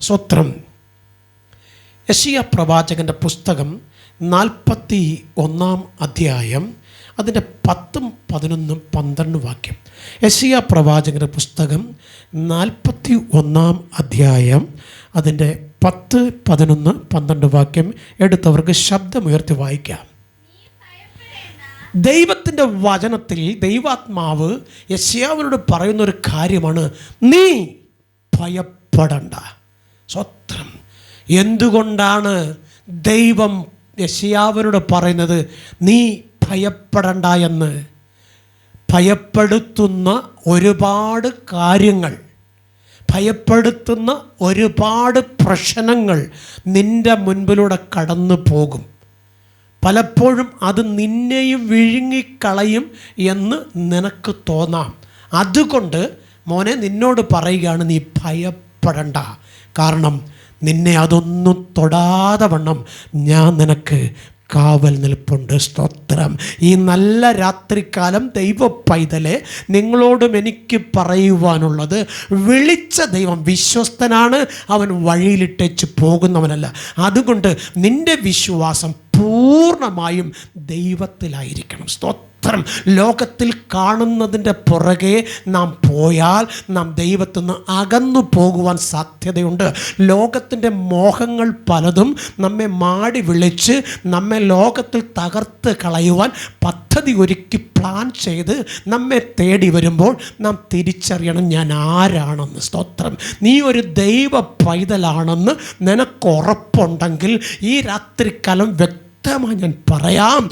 സ്തോത്രം. യെശയ്യാ പ്രവാചകൻ്റെ പുസ്തകം 41 അധ്യായം അതിൻ്റെ 10, 11, 12 വാക്യം. യെശയ്യാ പ്രവാചകൻ്റെ പുസ്തകം 41 അധ്യായം അതിൻ്റെ 10, 11, 12 വാക്യം എടുത്തവർക്ക് ശബ്ദമുയർത്തി വായിക്കാം. ദൈവത്തിൻ്റെ വചനത്തിൽ ദൈവാത്മാവ് യെശയ്യാവിനോട് പറയുന്നൊരു കാര്യമാണ്, നീ ഭയപ്പെടണ്ട. സ്തോത്രം. എന്തുകൊണ്ടാണ് ദൈവം യെശയ്യാവിനോട് പറയുന്നത് നീ ഭയപ്പെടണ്ട എന്ന്? ഭയപ്പെടുത്തുന്ന ഒരുപാട് കാര്യങ്ങൾ, ഭയപ്പെടുത്തുന്ന ഒരുപാട് പ്രശ്നങ്ങൾ നിൻ്റെ മുൻപിലൂടെ കടന്നു പോകും. പലപ്പോഴും അത് നിന്നെയും വിഴുങ്ങിക്കളയും എന്ന് നിനക്ക് തോന്നാം. അതുകൊണ്ട് മോനെ നിന്നോട് പറയുകയാണ്, നീ ഭയപ്പെടണ്ട. കാരണം നിന്നെ അതൊന്നും തൊടാതെ വണ്ണം ഞാൻ നിനക്ക് കാവൽ നിൽപ്പുണ്ട്. സ്തോത്രം. ഈ നല്ല രാത്രികാലം ദൈവ പൈതലെ നിങ്ങളോടും എനിക്ക് പറയുവാനുള്ളത്, വിളിച്ച ദൈവം വിശ്വസ്തനാണ്, അവൻ വഴിയിലിട്ടേച്ച് പോകുന്നവനല്ല. അതുകൊണ്ട് നിൻ്റെ വിശ്വാസം പൂർണ്ണമായും ദൈവത്തിലായിരിക്കണം. സ്തോത്രം. ലോകത്തിൽ കാണുന്നതിൻ്റെ പുറകെ നാം പോയാൽ നാം ദൈവത്തിൽ നിന്ന് അകന്നു പോകുവാൻ സാധ്യതയുണ്ട്. ലോകത്തിൻ്റെ മോഹങ്ങൾ പലതും നമ്മെ മാടി വിളിച്ച് നമ്മെ ലോകത്തിൽ തകർത്ത് കളയുവാൻ പദ്ധതി ഒരുക്കി പ്ലാൻ ചെയ്ത് നമ്മെ തേടി വരുമ്പോൾ നാം തിരിച്ചറിയണം, ഞാൻ ആരാണെന്ന്. സ്തോത്രം. നീ ഒരു ദൈവ പൈതലാണെന്ന് നിനക്കുറപ്പുണ്ടെങ്കിൽ ഈ രാത്രികാലം വ്യക്തമായി ഞാൻ പറയാം,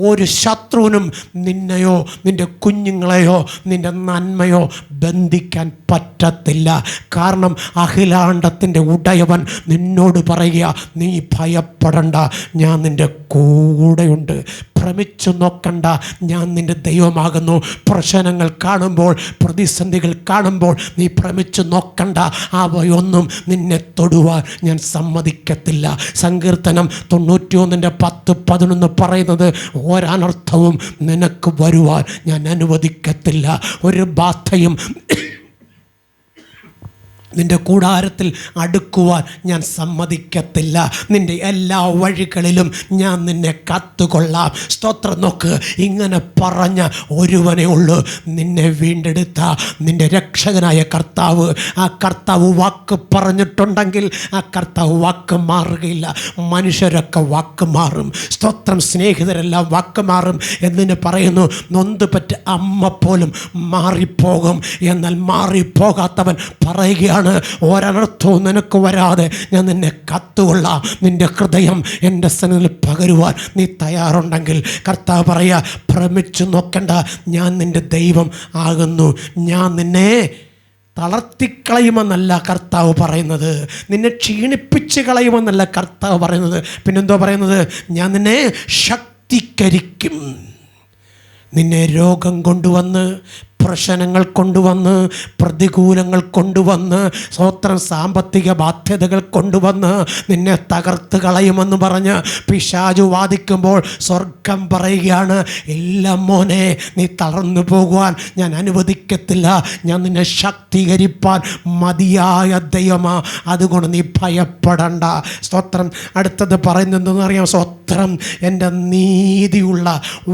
ഒരു ശത്രുവിനും നിന്നെയോ നിൻ്റെ കുഞ്ഞുങ്ങളെയോ നിൻ്റെ നന്മയോ ബന്ധിക്കാൻ പറ്റത്തില്ല. കാരണം അഖിലാണ്ടത്തിൻ്റെ ഉടയവൻ നിന്നോട് പറയുക, നീ ഭയപ്പെടണ്ട, ഞാൻ നിൻ്റെ കൂടെയുണ്ട്. ഭ്രമിച്ചു നോക്കണ്ട, ഞാൻ നിൻ്റെ ദൈവമാകുന്നു. പ്രശ്നങ്ങൾ കാണുമ്പോൾ, പ്രതിസന്ധികൾ കാണുമ്പോൾ നീ ഭ്രമിച്ചു നോക്കണ്ട, അവയൊന്നും നിന്നെ തൊടുവാൻ ഞാൻ സമ്മതിക്കത്തില്ല. സങ്കീർത്തനം 91 10, 11 പറയുന്നത്, ഒരനർത്ഥവും നിനക്ക് വരുവാൻ ഞാൻ അനുവദിക്കത്തില്ല, ഒരു ബാധയും നിൻ്റെ കൂടാരത്തിൽ അടുക്കുവാൻ ഞാൻ സമ്മതിക്കത്തില്ല, നിൻ്റെ എല്ലാ വഴികളിലും ഞാൻ നിന്നെ കാത്തുകൊള്ളാം. സ്തോത്രം. നോക്ക്, ഇങ്ങനെ പറഞ്ഞ ഒരുവനേ ഉള്ളൂ, നിന്നെ വീണ്ടെടുത്ത നിൻ്റെ രക്ഷകനായ കർത്താവ്. ആ കർത്താവ് വാക്ക് പറഞ്ഞിട്ടുണ്ടെങ്കിൽ ആ കർത്താവ് വാക്ക് മാറുകയില്ല. മനുഷ്യരൊക്കെ വാക്ക് മാറും. സ്തോത്രം. സ്നേഹിതരെല്ലാം വാക്ക് മാറും എന്നിന് പറയുന്നു. നൊന്ത് പറ്റ അമ്മ പോലും മാറിപ്പോകും. എന്നാൽ മാറിപ്പോകാത്തവൻ പറയുകയാണ്, ഒരനർത്ഥവും നിനക്ക് വരാതെ ഞാൻ നിന്നെ കാത്തുകൊള്ളാം. നിൻ്റെ ഹൃദയം എൻ്റെ സന്നിധിയിൽ പകരുവാൻ നീ തയ്യാറുണ്ടെങ്കിൽ കർത്താവ് പറയുക, ഭ്രമിച്ചു നോക്കണ്ട, ഞാൻ നിൻ്റെ ദൈവം ആകുന്നു. ഞാൻ നിന്നെ തളർത്തിക്കളയുമെന്നല്ല കർത്താവ് പറയുന്നത്, നിന്നെ ക്ഷീണിപ്പിച്ച് കളയുമെന്നല്ല കർത്താവ് പറയുന്നത്. പിന്നെന്തോ പറയുന്നത്, ഞാൻ നിന്നെ ശക്തീകരിക്കും. നിന്നെ രോഗം കൊണ്ടുവന്ന്, പ്രശ്നങ്ങൾ കൊണ്ടുവന്ന്, പ്രതികൂലങ്ങൾ കൊണ്ടുവന്ന്, സ്തോത്രം, സാമ്പത്തിക ബാധ്യതകൾ കൊണ്ടുവന്ന് നിന്നെ തകർത്ത് കളയുമെന്ന് പറഞ്ഞ് പിശാചു വാദിക്കുമ്പോൾ സ്വർഗം പറയുകയാണ്, ഇല്ല മോനെ, നീ തളർന്നു പോകുവാൻ ഞാൻ അനുവദിക്കത്തില്ല. ഞാൻ നിന്നെ ശക്തീകരിപ്പാൻ മതിയായ ദൈവമാ, അതുകൊണ്ട് നീ ഭയപ്പെടണ്ട. സ്തോത്രം. അടുത്തത് പറയുന്നതെന്ന് അറിയാം, സ്തോത്രം, എൻ്റെ നീതിയുള്ള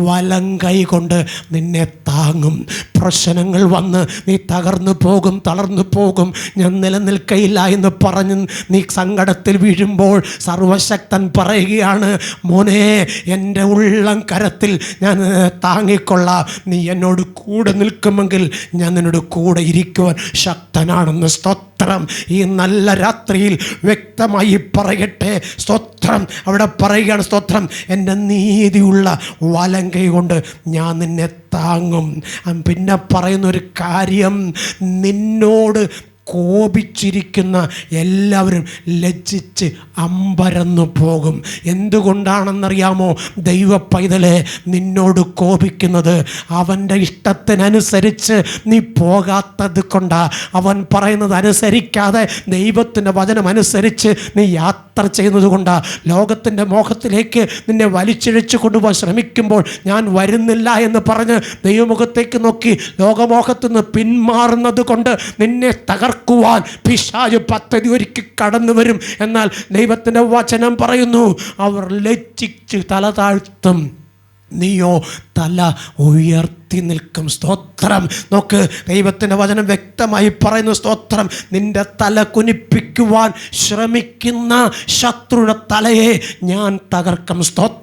വലം കൈ കൊണ്ട് നിന്നെ താങ്ങും. പ്രശ്നങ്ങൾ വന്ന് നീ തകർന്നു പോകും, തളർന്നു പോകും, ഞാൻ നിലനിൽക്കയില്ല എന്ന് പറഞ്ഞ് നീ സങ്കടത്തിൽ വീഴുമ്പോൾ സർവശക്തൻ പറയുകയാണ്, മോനെ, എൻ്റെ ഉള്ളം കരത്തിൽ ഞാൻ താങ്ങിക്കൊള്ളാം. നീ എന്നോട് കൂടെ നിൽക്കുമെങ്കിൽ ഞാൻ നിന്നോട് കൂടെ ഇരിക്കുവാൻ ശക്തനാണെന്ന്. സ്തോത്രം. ഈ നല്ല രാത്രിയിൽ വ്യക്തമായി പറയട്ടെ. സ്തോത്രം. അവിടെ പറയുകയാണ്, സ്തോത്രം, എൻ്റെ നീതിയുള്ള വലങ്കൈ കൊണ്ട് ഞാൻ നിന്നെ താങ്ങും. പിന്നെ പറയുന്നൊരു കാര്യം, നിന്നോട് കോപിച്ചിരിക്കുന്ന എല്ലാവരും ലജ്ജിച്ച് അമ്പരന്നു പോകും. എന്തുകൊണ്ടാണെന്നറിയാമോ? ദൈവ പൈതലെ, നിന്നോട് കോപിക്കുന്നത് അവൻ്റെ ഇഷ്ടത്തിനനുസരിച്ച് നീ പോകാത്തത് കൊണ്ടാ. അവൻ പറയുന്നത് അനുസരിക്കാതെ ദൈവത്തിൻ്റെ വചനം അനുസരിച്ച് നീ യാത്ര ചെയ്യുന്നത് കൊണ്ടാ. ലോകത്തിൻ്റെ മോഹത്തിലേക്ക് നിന്നെ വലിച്ചിഴച്ച് കൊണ്ടുപോകാൻ ശ്രമിക്കുമ്പോൾ ഞാൻ വരുന്നില്ല എന്ന് പറഞ്ഞ് ദൈവമുഖത്തേക്ക് നോക്കി ലോകമോഹത്തിൽ നിന്ന് പിന്മാറുന്നത് കൊണ്ട് നിന്നെ തകർക്കും തകർക്കുവാൻ പിശാച് പദ്ധതി ഒരുക്കി കടന്നു വരും. എന്നാൽ ദൈവത്തിൻ്റെ വചനം പറയുന്നു, അവർ ലജ്ജിച്ച് തല താഴ്ത്തും, നീയോ തല ഉയർത്തി നിൽക്കും. സ്തോത്രം. നോക്ക്, ദൈവത്തിൻ്റെ വചനം വ്യക്തമായി പറയുന്നു, സ്തോത്രം, നിന്റെ തല കുനിപ്പിക്കുവാൻ ശ്രമിക്കുന്ന ശത്രുയുടെ തലയെ ഞാൻ തകർക്കും. സ്തോത്രം.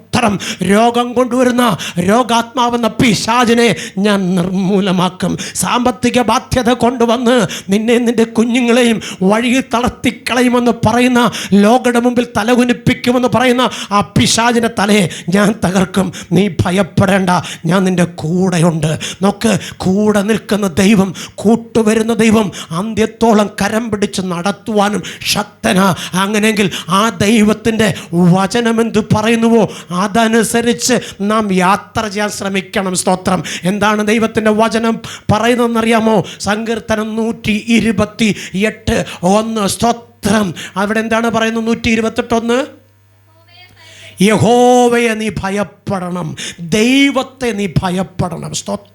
രോഗം കൊണ്ടുവരുന്ന രോഗാത്മാവെന്ന പിശാചിനെ ഞാൻ നിർമൂലമാക്കും. സാമ്പത്തിക ബാധ്യത കൊണ്ടുവന്ന് നിന്നെ നിന്റെ കുഞ്ഞുങ്ങളെയും വഴിയിൽ തളർത്തിക്കളയുമെന്ന് പറയുന്ന, ലോകയുടെ മുമ്പിൽ തലകുനിപ്പിക്കുമെന്ന് പറയുന്ന ആ പിശാചിൻ്റെ തലയെ ഞാൻ തകർക്കും. നീ ഭയപ്പെടേണ്ട, ഞാൻ നിന്റെ കൂടെയുണ്ട്. നോക്ക്, കൂടെ നിൽക്കുന്ന ദൈവം, കൂട്ടുവരുന്ന ദൈവം അന്ത്യത്തോളം കരം പിടിച്ച് നടത്തുവാനും ശക്തനാ. അങ്ങനെയെങ്കിൽ ആ ദൈവത്തിൻ്റെ വചനമെന്ത് പറയുന്നുവോ അതനുസരിച്ച് നാം യാത്ര ചെയ്യാൻ ശ്രമിക്കണം. സ്തോത്രം. എന്താണ് ദൈവത്തിൻ്റെ വചനം പറയുന്നതെന്നറിയാമോ? സങ്കീർത്തനം 128:1. സ്തോത്രം. അവിടെ എന്താണ് പറയുന്നത്? 128:1, യഹോവയെ നീ ഭയപ്പെടണം, ദൈവത്തെ നീ ഭയപ്പെടണം. സ്തോത്രം.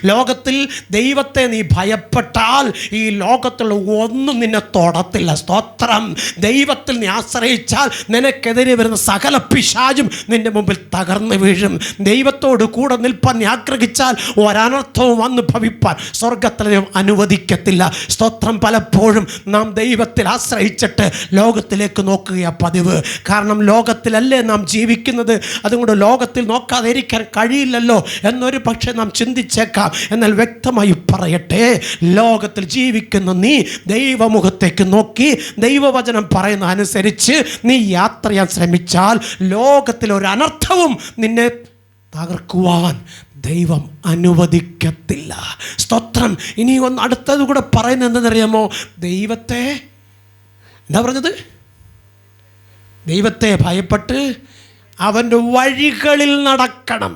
ലോകത്തിൽ ദൈവത്തെ നീ ഭയപ്പെട്ടാൽ ഈ ലോകത്തുള്ള ഒന്നും നിന്നെ തൊടത്തില്ല. സ്തോത്രം. ദൈവത്തിൽ നീ ആശ്രയിച്ചാൽ നിനക്കെതിരെ വരുന്ന സകല പിശാചും നിന്റെ മുമ്പിൽ തകർന്നു വീഴും. ദൈവത്തോട് കൂടെ നിൽപ്പാൻ നീ ആഗ്രഹിച്ചാൽ ഒരനർത്ഥവും വന്ന് ഭവിപ്പാൻ സ്വർഗത്തിൽ ദൈവം അനുവദിക്കത്തില്ല. സ്തോത്രം. പലപ്പോഴും നാം ദൈവത്തിൽ ആശ്രയിച്ചിട്ട് ലോകത്തിലേക്ക് നോക്കുകയാണ് പതിവ്. കാരണം ലോകത്തിലല്ലേ നാം ജീവിക്കുന്നത്. അതുകൊണ്ട് ലോകത്തിൽ നോക്കാതെ ഇരിക്കാൻ കഴിയില്ലല്ലോ എന്നൊരു പക്ഷേ നാം ചിന്തിച്ചേക്കാം. എന്നാൽ വ്യക്തമായി പറയട്ടെ, ലോകത്തിൽ ജീവിക്കുന്ന നീ ദൈവമുഖത്തേക്ക് നോക്കി ദൈവവചനം പറയുന്ന അനുസരിച്ച് നീ യാത്ര ചെയ്യാൻ ശ്രമിച്ചാൽ ലോകത്തിലൊരു അനർത്ഥവും നിന്നെ തകർക്കുവാൻ ദൈവം അനുവദിക്കത്തില്ല. സ്തോത്രം. ഇനി ഒന്ന് അടുത്തത് കൂടെ പറയുന്നത് എന്തെന്നറിയാമോ? ദൈവത്തെ എന്താ പറഞ്ഞത്? ദൈവത്തെ ഭയപ്പെട്ട് അവൻ്റെ വഴികളിൽ നടക്കണം.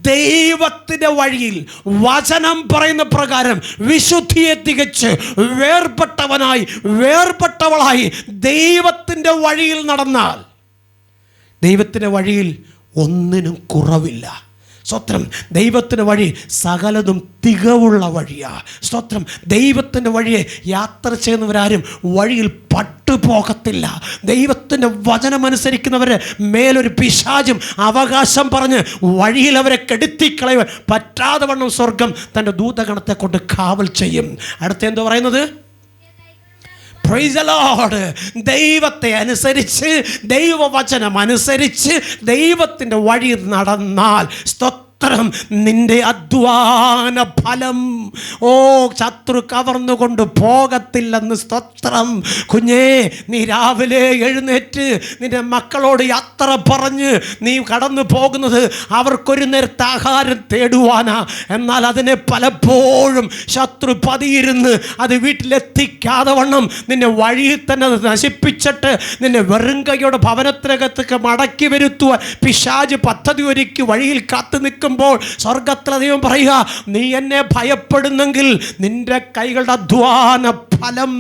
ദൈവത്തിൻ്റെ വഴിയിൽ വചനം പറയുന്ന പ്രകാരം വിശുദ്ധിയെ തികച്ച് വേർപെട്ടവളായി ദൈവത്തിൻ്റെ വഴിയിൽ നടന്നാൽ ദൈവത്തിൻ്റെ വഴിയിൽ ഒന്നിനും കുറവില്ല. സ്തോത്രം. ദൈവത്തിൻ്റെ വഴി സകലതും തികവുള്ള വഴിയാണ്. സ്തോത്രം. ദൈവത്തിൻ്റെ വഴിയെ യാത്ര ചെയ്യുന്നവരാരും വഴിയിൽ പട്ടുപോകത്തില്ല. ദൈവത്തിൻ്റെ വചനമനുസരിക്കുന്നവരെ മേലൊരു പിശാചും അവകാശം പറഞ്ഞ് വഴിയിൽ അവരെ കെടുത്തിക്കളയുവാൻ പറ്റാതെ വണ്ണം സ്വർഗം തൻ്റെ ദൂതഗണത്തെ കൊണ്ട് കാവൽ ചെയ്യും. അടുത്ത എന്തോ പറയുന്നത്? Praise the Lord. ദൈവത്തെ അനുസരിച്ച്, ദൈവവചനം അനുസരിച്ച് ദൈവത്തിൻ്റെ വഴി നടന്നാൽ നിന്റെ അധ്വാന ഫലം ശത്രു കവർന്നുകൊണ്ട് പോകത്തില്ലെന്ന്. സ്തോത്രം. കുഞ്ഞേ, നീ രാവിലെ എഴുന്നേറ്റ് നിന്റെ മക്കളോട് യാത്ര പറഞ്ഞ് നീ കടന്നു പോകുന്നത് അവർക്കൊരു നേരത്തെ ആഹാരം തേടുവാനാ. എന്നാൽ അതിനെ പലപ്പോഴും ശത്രു പതിയിരുന്ന് അത് വീട്ടിലെത്തിക്കാതെ വണ്ണം നിന്നെ വഴിയിൽ തന്നെ നശിപ്പിച്ചിട്ട് നിന്നെ വെറും കൈയോടെ ഭവനത്തിനകത്തേക്ക് മടക്കി വരുത്തുവാൻ പിശാച് പദ്ധതി ഒരുക്കി വഴിയിൽ കാത്തു നിൽക്കും. സ്വർഗത്തിലെ ദൈവം പറയുക, നീ എന്നെ ഭയപ്പെടുന്നെങ്കിൽ നിന്റെ കൈകളുടെ അധ്വാന ഫലം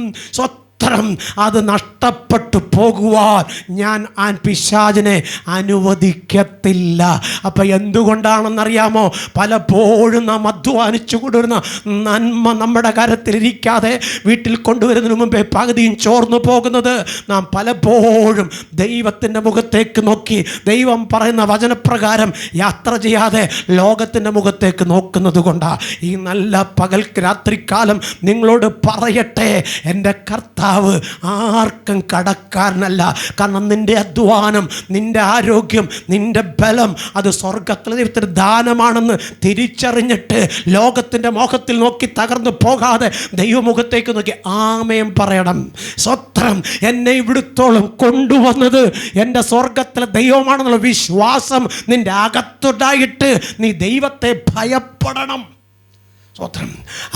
അത് നഷ്ടപ്പെട്ടു പോകുവാൻ ഞാൻ പിശാചിനെ അനുവദിക്കത്തില്ല. അപ്പം എന്തുകൊണ്ടാണെന്നറിയാമോ? പലപ്പോഴും നാം അധ്വാനിച്ചു കൊണ്ടുവരുന്ന നന്മ നമ്മുടെ കരത്തിലിരിക്കാതെ വീട്ടിൽ കൊണ്ടുവരുന്നതിന് മുമ്പേ പകുതിയും ചോർന്നു പോകുന്നത് നാം പലപ്പോഴും ദൈവത്തിൻ്റെ മുഖത്തേക്ക് നോക്കി ദൈവം പറയുന്ന വചനപ്രകാരം യാത്ര ചെയ്യാതെ ലോകത്തിൻ്റെ മുഖത്തേക്ക് നോക്കുന്നത് കൊണ്ടാണ്. ഈ നല്ല രാത്രികാലം നിങ്ങളോട് പറയട്ടെ, എൻ്റെ കർത്താവ് ആർക്കും കടക്കാരനല്ല. കാരണം നിന്റെ അധ്വാനം, നിന്റെ ആരോഗ്യം, നിന്റെ ബലം അത് സ്വർഗത്തിലെ ദൈവത്തിന് ദാനമാണെന്ന് തിരിച്ചറിഞ്ഞിട്ട് ലോകത്തിൻ്റെ മോഹത്തിൽ നോക്കി തകർന്നു പോകാതെ ദൈവമുഖത്തേക്ക് നോക്കി ആമേൻ പറയണം. സ്വത്രം. എന്നെ ഇവിടുത്തോളം കൊണ്ടുവന്നത് എൻ്റെ സ്വർഗത്തിലെ ദൈവമാണെന്നുള്ള വിശ്വാസം നിന്റെ അകത്തുണ്ടായിട്ട് നീ ദൈവത്തെ ഭയപ്പെടണം. സ്തോത്രം.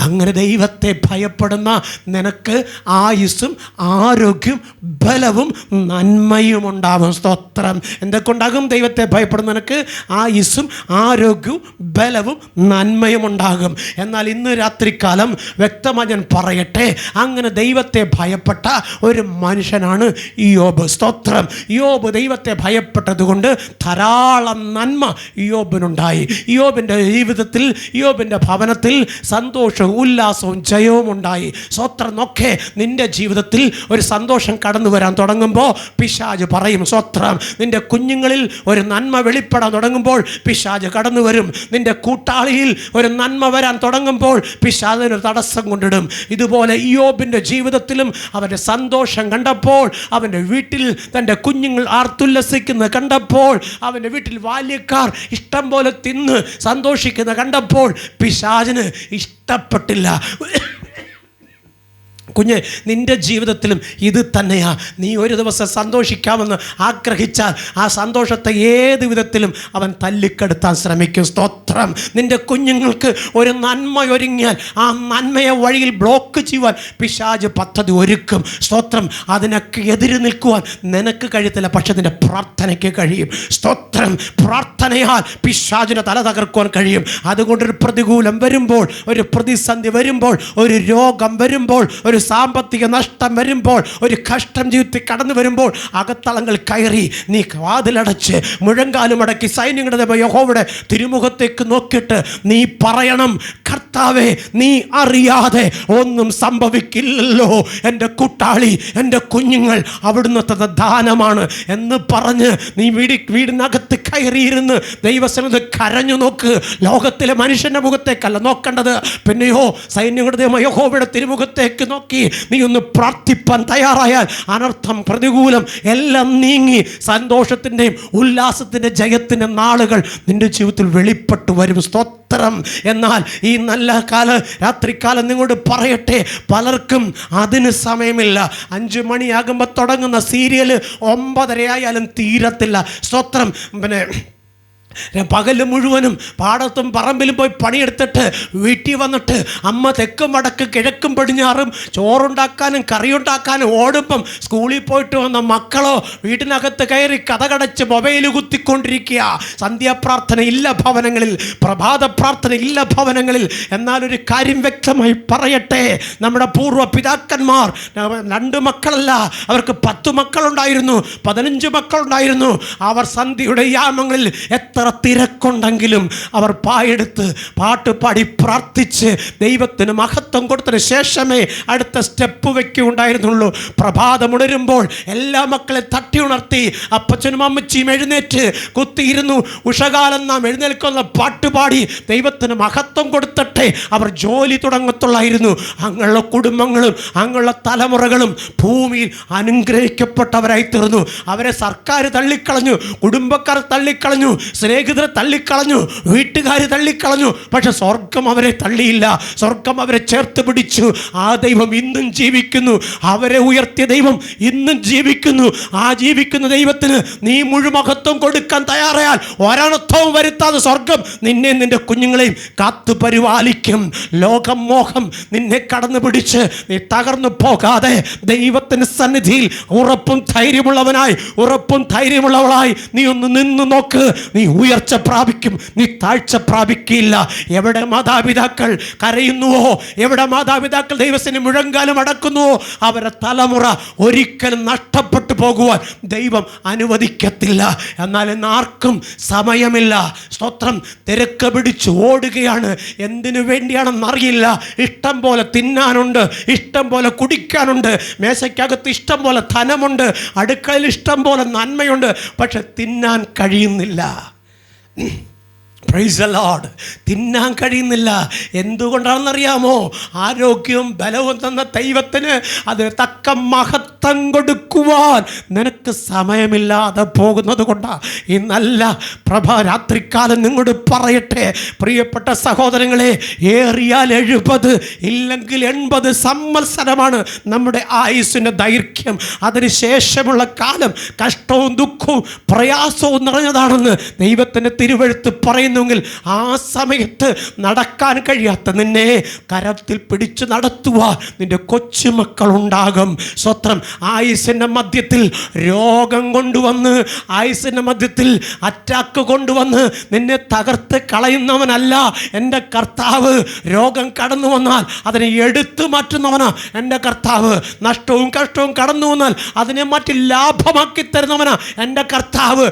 അങ്ങനെ ദൈവത്തെ ഭയപ്പെടുന്ന നിനക്ക് ആയുസ്സും ആരോഗ്യവും ബലവും നന്മയും ഉണ്ടാകും. സ്തോത്രം. എന്തൊക്കെ ഉണ്ടാകും? ദൈവത്തെ ഭയപ്പെടുന്ന നിനക്ക് ആയുസ്സും ആരോഗ്യവും ബലവും നന്മയും ഉണ്ടാകും. എന്നാൽ ഇന്ന് രാത്രികാലം വ്യക്തമായി ഞാൻ പറയട്ടെ, അങ്ങനെ ദൈവത്തെ ഭയപ്പെട്ട ഒരു മനുഷ്യനാണ് യോബ്. സ്തോത്രം. യോബ് ദൈവത്തെ ഭയപ്പെട്ടത് കൊണ്ട് ധാരാളം നന്മ യോബിനുണ്ടായി. യോബിൻ്റെ ജീവിതത്തിൽ, യോബിൻ്റെ ഭവനത്തിൽ സന്തോഷവും ഉല്ലാസവും ജയവും ഉണ്ടായി. സ്വത്രം നോക്കെ നിൻ്റെ ജീവിതത്തിൽ ഒരു സന്തോഷം കടന്നു വരാൻ തുടങ്ങുമ്പോൾ പിശാച് പറയും സ്വത്രം. നിൻ്റെ കുഞ്ഞുങ്ങളിൽ ഒരു നന്മ വെളിപ്പെടാൻ തുടങ്ങുമ്പോൾ പിശാച് കടന്നു വരും. നിൻ്റെ കൂട്ടാളിയിൽ ഒരു നന്മ വരാൻ തുടങ്ങുമ്പോൾ പിശാചിനൊരു തടസ്സം കൊണ്ടിടും. ഇതുപോലെ ഇയ്യോബിൻ്റെ ജീവിതത്തിലും അവൻ്റെ സന്തോഷം കണ്ടപ്പോൾ, അവൻ്റെ വീട്ടിൽ തൻ്റെ കുഞ്ഞുങ്ങൾ ആർത്തുല്ലസിക്കുന്നത് കണ്ടപ്പോൾ, അവൻ്റെ വീട്ടിൽ ബാല്യക്കാർ ഇഷ്ടം പോലെ തിന്ന് സന്തോഷിക്കുന്ന കണ്ടപ്പോൾ പിശാചിന് ഇഷ്ടപ്പെട്ടില്ല. കുഞ്ഞെ, നിൻ്റെ ജീവിതത്തിലും ഇത് തന്നെയാ. നീ ഒരു ദിവസം സന്തോഷിക്കാമെന്ന് ആഗ്രഹിച്ചാൽ ആ സന്തോഷത്തെ ഏത് വിധത്തിലും അവൻ തല്ലിക്കെടുത്താൻ ശ്രമിക്കും. സ്തോത്രം. നിൻ്റെ കുഞ്ഞുങ്ങൾക്ക് ഒരു നന്മ ഒരുങ്ങിയാൽ ആ നന്മയെ വഴിയിൽ ബ്ലോക്ക് ചെയ്യുവാൻ പിശാച് പദ്ധതി ഒരുക്കും. സ്തോത്രം. അതിനൊക്കെ എതിര് നിൽക്കുവാൻ നിനക്ക് കഴിയത്തില്ല, പക്ഷെ നിൻ്റെ പ്രാർത്ഥനയ്ക്ക് കഴിയും. സ്തോത്രം. പ്രാർത്ഥനയാൽ പിശാചിനെ തല തകർക്കുവാൻ കഴിയും. അതുകൊണ്ടൊരു പ്രതികൂലം വരുമ്പോൾ, ഒരു പ്രതിസന്ധി വരുമ്പോൾ, ഒരു രോഗം വരുമ്പോൾ, ഒരു സാമ്പത്തിക നഷ്ടം വരുമ്പോൾ, ഒരു കഷ്ടം ജീവിതത്തിൽ കടന്നു വരുമ്പോൾ അകത്തളങ്ങൾ കയറി നീ വാതിലടച്ച് മുഴങ്കാലും അടക്കി സൈന്യങ്ങളുടെ യഹോവയുടെ തിരുമുഖത്തേക്ക് നോക്കിയിട്ട് നീ പറയണം, കർത്താവേ, നീ അറിയാതെ ഒന്നും സംഭവിക്കില്ലല്ലോ. എൻ്റെ കൂട്ടാളി, എൻ്റെ കുഞ്ഞുങ്ങൾ അവിടുന്നത്തെ ദാനമാണ് എന്ന് പറഞ്ഞ് നീ വീടിനകത്ത് കയറിയിരുന്ന് ദൈവസന്നിധിയിൽ കരഞ്ഞു നോക്ക്. ലോകത്തിലെ മനുഷ്യൻ്റെ മുഖത്തേക്കല്ല നോക്കേണ്ടത്, പിന്നെയോ സൈന്യങ്ങളുടെ യഹോവയുടെ തിരുമുഖത്തേക്ക് നോക്കി നീ ഒന്ന് പ്രാർത്ഥിപ്പാൻ തയ്യാറായാൽ അനർത്ഥം, പ്രതികൂലം എല്ലാം നീങ്ങി സന്തോഷത്തിൻ്റെയും ഉല്ലാസത്തിൻ്റെ ജയത്തിൻ്റെ നാളുകൾ നിൻ്റെ ജീവിതത്തിൽ വെളിപ്പെട്ടു വരും. സ്തോത്രം. എന്നാൽ ഈ നല്ല രാത്രിക്കാലം നിങ്ങളോട് പറയട്ടെ, പലർക്കും അതിന് സമയമില്ല. 5 മണിയാകുമ്പോൾ തുടങ്ങുന്ന സീരിയൽ 9:30 ആയാലും തീരത്തില്ല. സ്തോത്രം. പകല് മുഴുവനും പാടത്തും പറമ്പിലും പോയി പണിയെടുത്തിട്ട് വീട്ടിൽ വന്നിട്ട് അമ്മ തെക്കും വടക്ക് കിഴക്കും പടിഞ്ഞാറും ചോറുണ്ടാക്കാനും കറിയുണ്ടാക്കാനും ഓടുമ്പം സ്കൂളിൽ പോയിട്ട് വന്ന മക്കളോ വീട്ടിനകത്ത് കയറി കഥകടച്ച് മൊബൈൽ കുത്തിക്കൊണ്ടിരിക്കുക. സന്ധ്യാപ്രാർത്ഥന ഇല്ല ഭവനങ്ങളിൽ, പ്രഭാത പ്രാർത്ഥന ഇല്ല ഭവനങ്ങളിൽ. എന്നാലൊരു കാര്യം വ്യക്തമായി പറയട്ടെ, നമ്മുടെ പൂർവ്വ പിതാക്കന്മാർ 2 മക്കളല്ല, അവർക്ക് 10 മക്കളുണ്ടായിരുന്നു, 15 മക്കളുണ്ടായിരുന്നു. അവർ സന്ധ്യയുടെ യാമങ്ങളിൽ എത്ര തിരക്കുണ്ടെങ്കിലും അവർ പായെടുത്ത് പാട്ടുപാടി പ്രാർത്ഥിച്ച് ദൈവത്തിന് മഹത്വം കൊടുത്തതിന് ശേഷമേ അടുത്ത സ്റ്റെപ്പ് വയ്ക്കുകയുണ്ടായിരുന്നുള്ളൂ. പ്രഭാതം ഉണരുമ്പോൾ എല്ലാ മക്കളെ തട്ടി ഉണർത്തി അപ്പച്ചനും അമ്മച്ചിയും എഴുന്നേറ്റ് കുത്തിയിരുന്നു. ഉഷകാലം നാം എഴുന്നേൽക്കുന്ന പാട്ടുപാടി ദൈവത്തിന് മഹത്വം കൊടുത്തിട്ടേ അവർ ജോലി തുടങ്ങത്തുള്ളായിരുന്നു. അങ്ങുള്ള കുടുംബങ്ങളും അങ്ങുള്ള തലമുറകളും ഭൂമിയിൽ അനുഗ്രഹിക്കപ്പെട്ടവരായി തീർന്നു. അവരെ സർക്കാർ തള്ളിക്കളഞ്ഞു, കുടുംബക്കാർ തള്ളിക്കളഞ്ഞു, സ്നേഹിതരെ തള്ളിക്കളഞ്ഞു, വീട്ടുകാർ തള്ളിക്കളഞ്ഞു. പക്ഷെ സ്വർഗം അവരെ തള്ളിയില്ല, സ്വർഗം അവരെ ചേർത്ത് പിടിച്ചു. ആ ദൈവം ഇന്നും ജീവിക്കുന്നു. അവരെ ഉയർത്തിയ ദൈവം ഇന്നും ജീവിക്കുന്നു. ആ ജീവിക്കുന്ന ദൈവത്തിന് നീ മുഴുമഹത്വം കൊടുക്കാൻ തയ്യാറായാൽ ഒരണത്വവും വരുത്താതെ സ്വർഗം നിന്നെ നിന്റെ കുഞ്ഞുങ്ങളെയും കാത്തു പരിപാലിക്കും. ലോകം മോഹം നിന്നെ കടന്നു പിടിച്ച് നീ തകർന്നു പോകാതെ ദൈവത്തിന് സന്നിധിയിൽ ഉറപ്പും ധൈര്യമുള്ളവളായി നീ ഒന്ന് നിന്ന് നോക്ക്. നീ ഉയർച്ച പ്രാപിക്കും, നീ താഴ്ച പ്രാപിക്കില്ല. എവിടെ മാതാപിതാക്കൾ കരയുന്നുവോ, എവിടെ മാതാപിതാക്കൾ ദൈവത്തിന് മുഴങ്കാലം അടക്കുന്നുവോ, അവരുടെ തലമുറ ഒരിക്കലും നഷ്ടപ്പെട്ടു പോകുവാൻ ദൈവം അനുവദിക്കത്തില്ല. എന്നാൽ ഇന്നാർക്കും സമയമില്ല. സ്തോത്രം. തിരക്ക് പിടിച്ച് ഓടുകയാണ്. എന്തിനു വേണ്ടിയാണെന്നറിയില്ല. ഇഷ്ടം പോലെ തിന്നാനുണ്ട്, ഇഷ്ടം പോലെ കുടിക്കാനുണ്ട്, മേശയ്ക്കകത്ത് ഇഷ്ടം പോലെ ധനമുണ്ട്, അടുക്കളയിൽ ഇഷ്ടം പോലെ നന്മയുണ്ട്, പക്ഷെ തിന്നാൻ കഴിയുന്നില്ല. Praise the Lord. തിന്നാൻ കഴിയുന്നില്ല. എന്തുകൊണ്ടാണെന്നറിയാമോ? ആരോഗ്യവും ബലവും തന്ന ദൈവത്തിന് അത് തക്ക മഹത്വം കൊടുക്കുവാൻ നിനക്ക് സമയമില്ലാതെ പോകുന്നത് കൊണ്ടാണ്. ഈ നല്ല രാത്രിക്കാലം നിങ്ങളോട് പറയട്ടെ, പ്രിയപ്പെട്ട സഹോദരങ്ങളെ, ഏറിയാൽ 70 ഇല്ലെങ്കിൽ 80 സംവത്സരമാണ് നമ്മുടെ ആയുസ്സിൻ്റെ ദൈർഘ്യം. അതിനുശേഷമുള്ള കാലം കഷ്ടവും ദുഃഖവും പ്രയാസവും നിറഞ്ഞതാണെന്ന് ദൈവത്തിൻ്റെ തിരുവെഴുത്ത് പറയുന്നു. ആ സമയത്ത് നടക്കാൻ കഴിയാത്ത നിന്നെ കരത്തിൽ പിടിച്ചു നടത്തുവാൻ നിന്റെ കൊച്ചുമക്കളുണ്ടാകും. സ്വത്രം. ആയുസ്സിൻ്റെ മധ്യത്തിൽ രോഗം കൊണ്ടുവന്ന്, ആയുസ്സിൻ്റെ മധ്യത്തിൽ അറ്റാക്ക് കൊണ്ടുവന്ന് നിന്നെ തകർത്ത് കളയുന്നവനല്ല എൻ്റെ കർത്താവ്. രോഗം കടന്നു വന്നാൽ അതിനെ എടുത്തു മാറ്റുന്നവനാ എൻ്റെ കർത്താവ്. നഷ്ടവും കഷ്ടവും കടന്നു വന്നാൽ അതിനെ മറ്റ് ലാഭമാക്കി തരുന്നവനാ എൻ്റെ കർത്താവ്.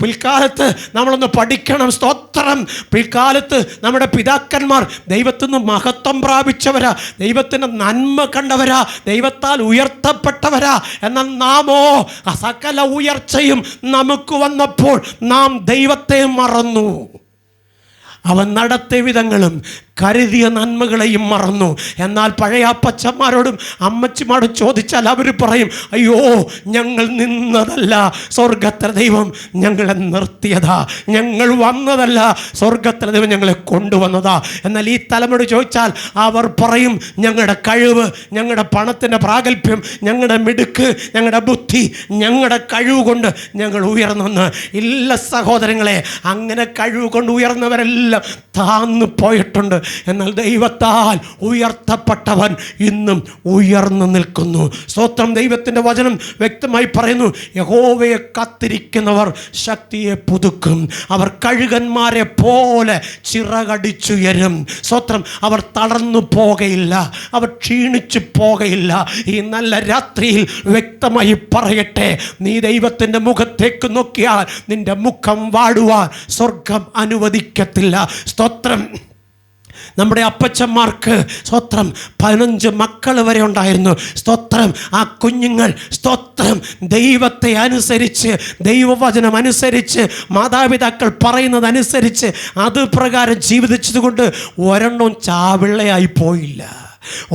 പിൽക്കാലത്ത് നമ്മളൊന്ന് പഠിക്കണം. സ്തോത്രം. പിൽക്കാലത്ത് നമ്മുടെ പിതാക്കന്മാർ ദൈവത്തിൽ നിന്ന് മഹത്വം പ്രാപിച്ചവരാ, ദൈവത്തിൻ്റെ നന്മ കണ്ടവരാ, ദൈവത്താൽ ഉയർത്തപ്പെട്ടവരാ. എന്നാൽ നാമോ സകല ഉയർച്ചയും നമുക്ക് വന്നപ്പോൾ നാം ദൈവത്തെ മറന്നു. അവൻ നടത്തിയ വിധങ്ങളും കരുതിയ നന്മകളെയും മറന്നു. എന്നാൽ പഴയ അപ്പച്ചന്മാരോടും അമ്മച്ചിമാരോടും ചോദിച്ചാൽ അവർ പറയും, അയ്യോ ഞങ്ങൾ നിന്നതല്ല, സ്വർഗത്തിലെ ദൈവം ഞങ്ങളെ നിർത്തിയതാ. ഞങ്ങൾ വന്നതല്ല, സ്വർഗത്തിലെ ദൈവം ഞങ്ങളെ കൊണ്ടുവന്നതാ. എന്നാൽ ഈ തലമുറ ചോദിച്ചാൽ അവർ പറയും, ഞങ്ങളുടെ കഴിവ്, ഞങ്ങളുടെ പണത്തിൻ്റെ പ്രാഗൽഭ്യം, ഞങ്ങളുടെ മിടുക്ക്, ഞങ്ങളുടെ ബുദ്ധി, ഞങ്ങളുടെ കഴിവ് കൊണ്ട് ഞങ്ങൾ ഉയർന്നെന്ന്. ഇല്ല സഹോദരങ്ങളെ, അങ്ങനെ കഴിവ് കൊണ്ട് ഉയർന്നവരെല്ലാം താന്നു പോയിട്ടുണ്ട്. എന്നാൽ ദൈവത്താൽ ഉയർത്തപ്പെട്ടവൻ ഇന്നും ഉയർന്നു നിൽക്കുന്നു. സ്തോത്രം. ദൈവത്തിൻ്റെ വചനം വ്യക്തമായി പറയുന്നു, യഹോവയെ കാത്തിരിക്കുന്നവർ ശക്തിയെ പുതുക്കും, അവർ കഴുകന്മാരെ പോലെ ചിറകടിച്ചുയരും. സ്തോത്രം. അവർ തളർന്നു പോകയില്ല, അവർ ക്ഷീണിച്ചു പോകയില്ല. ഈ നല്ല രാത്രിയിൽ വ്യക്തമായി പറയട്ടെ, നീ ദൈവത്തിൻ്റെ മുഖത്തേക്ക് നോക്കിയാൽ നിന്റെ മുഖം വാടുവാൻ സ്വർഗം അനുവദിക്കത്തില്ല. സ്തോത്രം. നമ്മുടെ അപ്പച്ചന്മാർക്ക് സ്തോത്രം 15 മക്കൾ വരെ ഉണ്ടായിരുന്നു. സ്തോത്രം. ആ കുഞ്ഞുങ്ങൾ സ്തോത്രം ദൈവത്തെ അനുസരിച്ച്, ദൈവവചനം അനുസരിച്ച്, മാതാപിതാക്കൾ പറയുന്നതനുസരിച്ച് അത് പ്രകാരം ജീവിച്ചതുകൊണ്ട് ഒരെണ്ണവും ചാവിള്ളയായി പോയില്ല,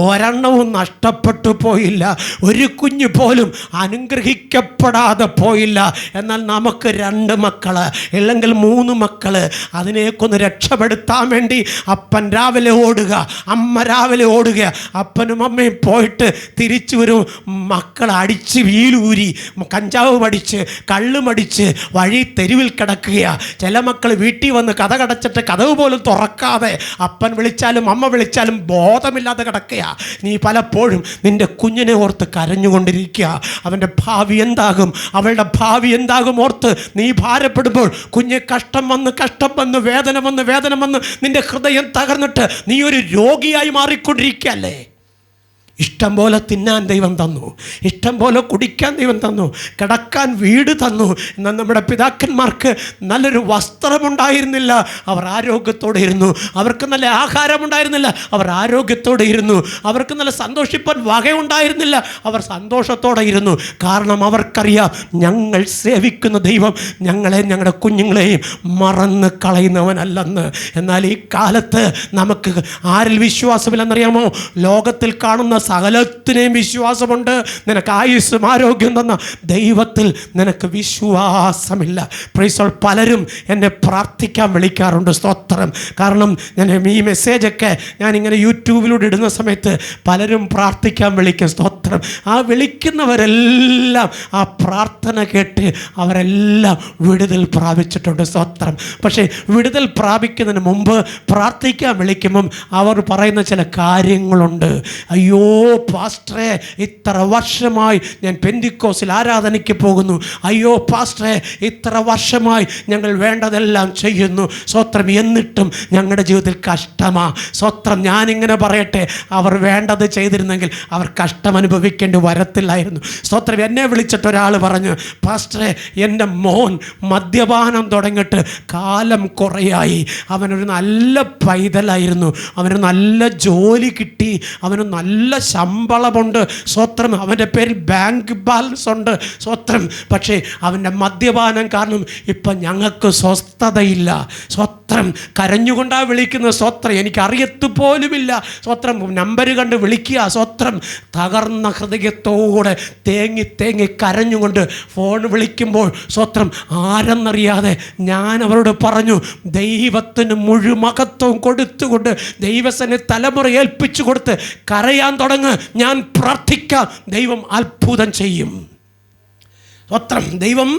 ഒരെണ്ണവും നഷ്ടപ്പെട്ടു പോയില്ല, ഒരു കുഞ്ഞു പോലും അനുഗ്രഹിക്കപ്പെടാതെ പോയില്ല. എന്നാൽ നമുക്ക് 2 മക്കൾ അല്ലെങ്കിൽ 3 മക്കൾ, അതിനെയൊക്കൊന്ന് രക്ഷപ്പെടുത്താൻ വേണ്ടി അപ്പൻ രാവിലെ ഓടുക, അമ്മ രാവിലെ ഓടുക, അപ്പനും അമ്മയും പോയിട്ട് തിരിച്ചു വരും. മക്കൾ അടിച്ച് വീലൂരി, കഞ്ചാവ് മടിച്ച്, കള്ള് മടിച്ച് വഴി തെരുവിൽ കിടക്കുക. ചില മക്കൾ വീട്ടിൽ വന്ന് കഥ കടച്ചിട്ട് കഥവ് പോലും തുറക്കാതെ അപ്പൻ വിളിച്ചാലും അമ്മ വിളിച്ചാലും ബോധമില്ലാതെ കിടക്കുക. നീ പലപ്പോഴും നിന്റെ കുഞ്ഞിനെ ഓർത്ത് കരഞ്ഞുകൊണ്ടിരിക്കുക. അവൻ്റെ ഭാവി എന്താകും, അവളുടെ ഭാവി എന്താകും ഓർത്ത് നീ ഭാരപ്പെടുമ്പോൾ കുഞ്ഞ് കഷ്ടം വന്ന് വേദന വന്ന് നിന്റെ ഹൃദയം തകർന്നിട്ട് നീ ഒരു രോഗിയായി മാറിക്കൊണ്ടിരിക്കുകയല്ലേ. ഇഷ്ടം പോലെ തിന്നാൻ ദൈവം തന്നു, ഇഷ്ടം പോലെ കുടിക്കാൻ ദൈവം തന്നു, കിടക്കാൻ വീട് തന്നു. എന്നാൽ നമ്മുടെ പിതാക്കന്മാർക്ക് നല്ലൊരു വസ്ത്രമുണ്ടായിരുന്നില്ല, അവർ ആരോഗ്യത്തോടെ ഇരുന്നു. അവർക്ക് നല്ല ആഹാരമുണ്ടായിരുന്നില്ല, അവർ ആരോഗ്യത്തോടെ ഇരുന്നു. അവർക്ക് നല്ല സന്തോഷിപ്പാൻ വകയുണ്ടായിരുന്നില്ല, അവർ സന്തോഷത്തോടെ ഇരുന്നു. കാരണം അവർക്കറിയാം, ഞങ്ങൾ സേവിക്കുന്ന ദൈവം ഞങ്ങളെയും ഞങ്ങളുടെ കുഞ്ഞുങ്ങളെയും മറന്ന് കളയുന്നവനല്ലെന്ന്. എന്നാൽ ഈ കാലത്ത് നമുക്ക് ആരിൽ വിശ്വാസമില്ലെന്നറിയാമോ? ലോകത്തിൽ കാണുന്ന സകലത്തിനെയും വിശ്വാസമുണ്ട്. നിനക്ക് ആയുസ്സും ആരോഗ്യം തന്ന ദൈവത്തിൽ നിനക്ക് വിശ്വാസമില്ല. പ്രൈസ്. പലരും എന്നെ പ്രാർത്ഥിക്കാൻ വിളിക്കാറുണ്ട്. സ്തോത്രം. കാരണം ഞാൻ ഈ മെസ്സേജൊക്കെ ഞാനിങ്ങനെ യൂട്യൂബിലൂടെ ഇടുന്ന സമയത്ത് പലരും പ്രാർത്ഥിക്കാൻ വിളിക്കും. സ്തോത്രം. ആ വിളിക്കുന്നവരെല്ലാം ആ പ്രാർത്ഥന കേട്ട് അവരെല്ലാം വിടുതൽ പ്രാപിച്ചിട്ടുണ്ട്. സ്തോത്രം. പക്ഷേ വിടുതൽ പ്രാപിക്കുന്നതിന് മുമ്പ് പ്രാർത്ഥിക്കാൻ വിളിക്കുമ്പം അവർ പറയുന്ന ചില കാര്യങ്ങളുണ്ട്. അയ്യോ പാസ്റ്ററെ, ഇത്ര വർഷമായി ഞാൻ പെന്തിക്കോസിൽ ആരാധനയ്ക്ക് പോകുന്നു. അയ്യോ പാസ്റ്ററെ, ഇത്ര വർഷമായി ഞങ്ങൾ വേണ്ടതെല്ലാം ചെയ്യുന്നു. സ്വത്രം. എന്നിട്ടും ഞങ്ങളുടെ ജീവിതത്തിൽ കഷ്ടമാ. സ്വത്രം. ഞാനിങ്ങനെ പറയട്ടെ, അവർ വേണ്ടത് ചെയ്തിരുന്നെങ്കിൽ അവർ കഷ്ടം അനുഭവിക്കേണ്ടി വരത്തില്ലായിരുന്നു. സ്വത്രം. എന്നെ വിളിച്ചിട്ട് ഒരാൾ പറഞ്ഞു, പാസ്റ്ററെ, എൻ്റെ മോൻ മദ്യപാനം തുടങ്ങിയിട്ട് കാലം കുറയായി. അവനൊരു നല്ല പൈതലായിരുന്നു, അവന് നല്ല ജോലി കിട്ടി, അവന് നല്ല ശമ്പളമുണ്ട്. സ്വത്രം. അവൻ്റെ പേരിൽ ബാങ്ക് ബാലൻസ് ഉണ്ട്. സ്വത്രം. പക്ഷേ അവൻ്റെ മദ്യപാനം കാരണം ഇപ്പം ഞങ്ങൾക്ക് സ്വസ്ഥതയില്ല. സ്വത്രം. കരഞ്ഞുകൊണ്ടാണ് വിളിക്കുന്നത്. സ്വത്രം. എനിക്കറിയത്ത് പോലുമില്ല. സ്വത്രം. നമ്പർ കണ്ട് വിളിക്കുക. സ്വത്രം. തകർന്ന ഹൃദയത്തോടെ തേങ്ങി കരഞ്ഞുകൊണ്ട് ഫോൺ വിളിക്കുമ്പോൾ സ്വത്രം ആരെന്നറിയാതെ ഞാൻ അവരോട് പറഞ്ഞു, ദൈവത്തിന് മുഴുമഹത്വം കൊടുത്തുകൊണ്ട് ദൈവസനെ തലമുറ ഏൽപ്പിച്ചു കൊടുത്ത് കരയാൻ തുടങ്ങ്. ഞാൻ പ്രാർത്ഥിക്കാം, ദൈവം അത്ഭുതം ചെയ്യും. സ്വത്രം. ദൈവം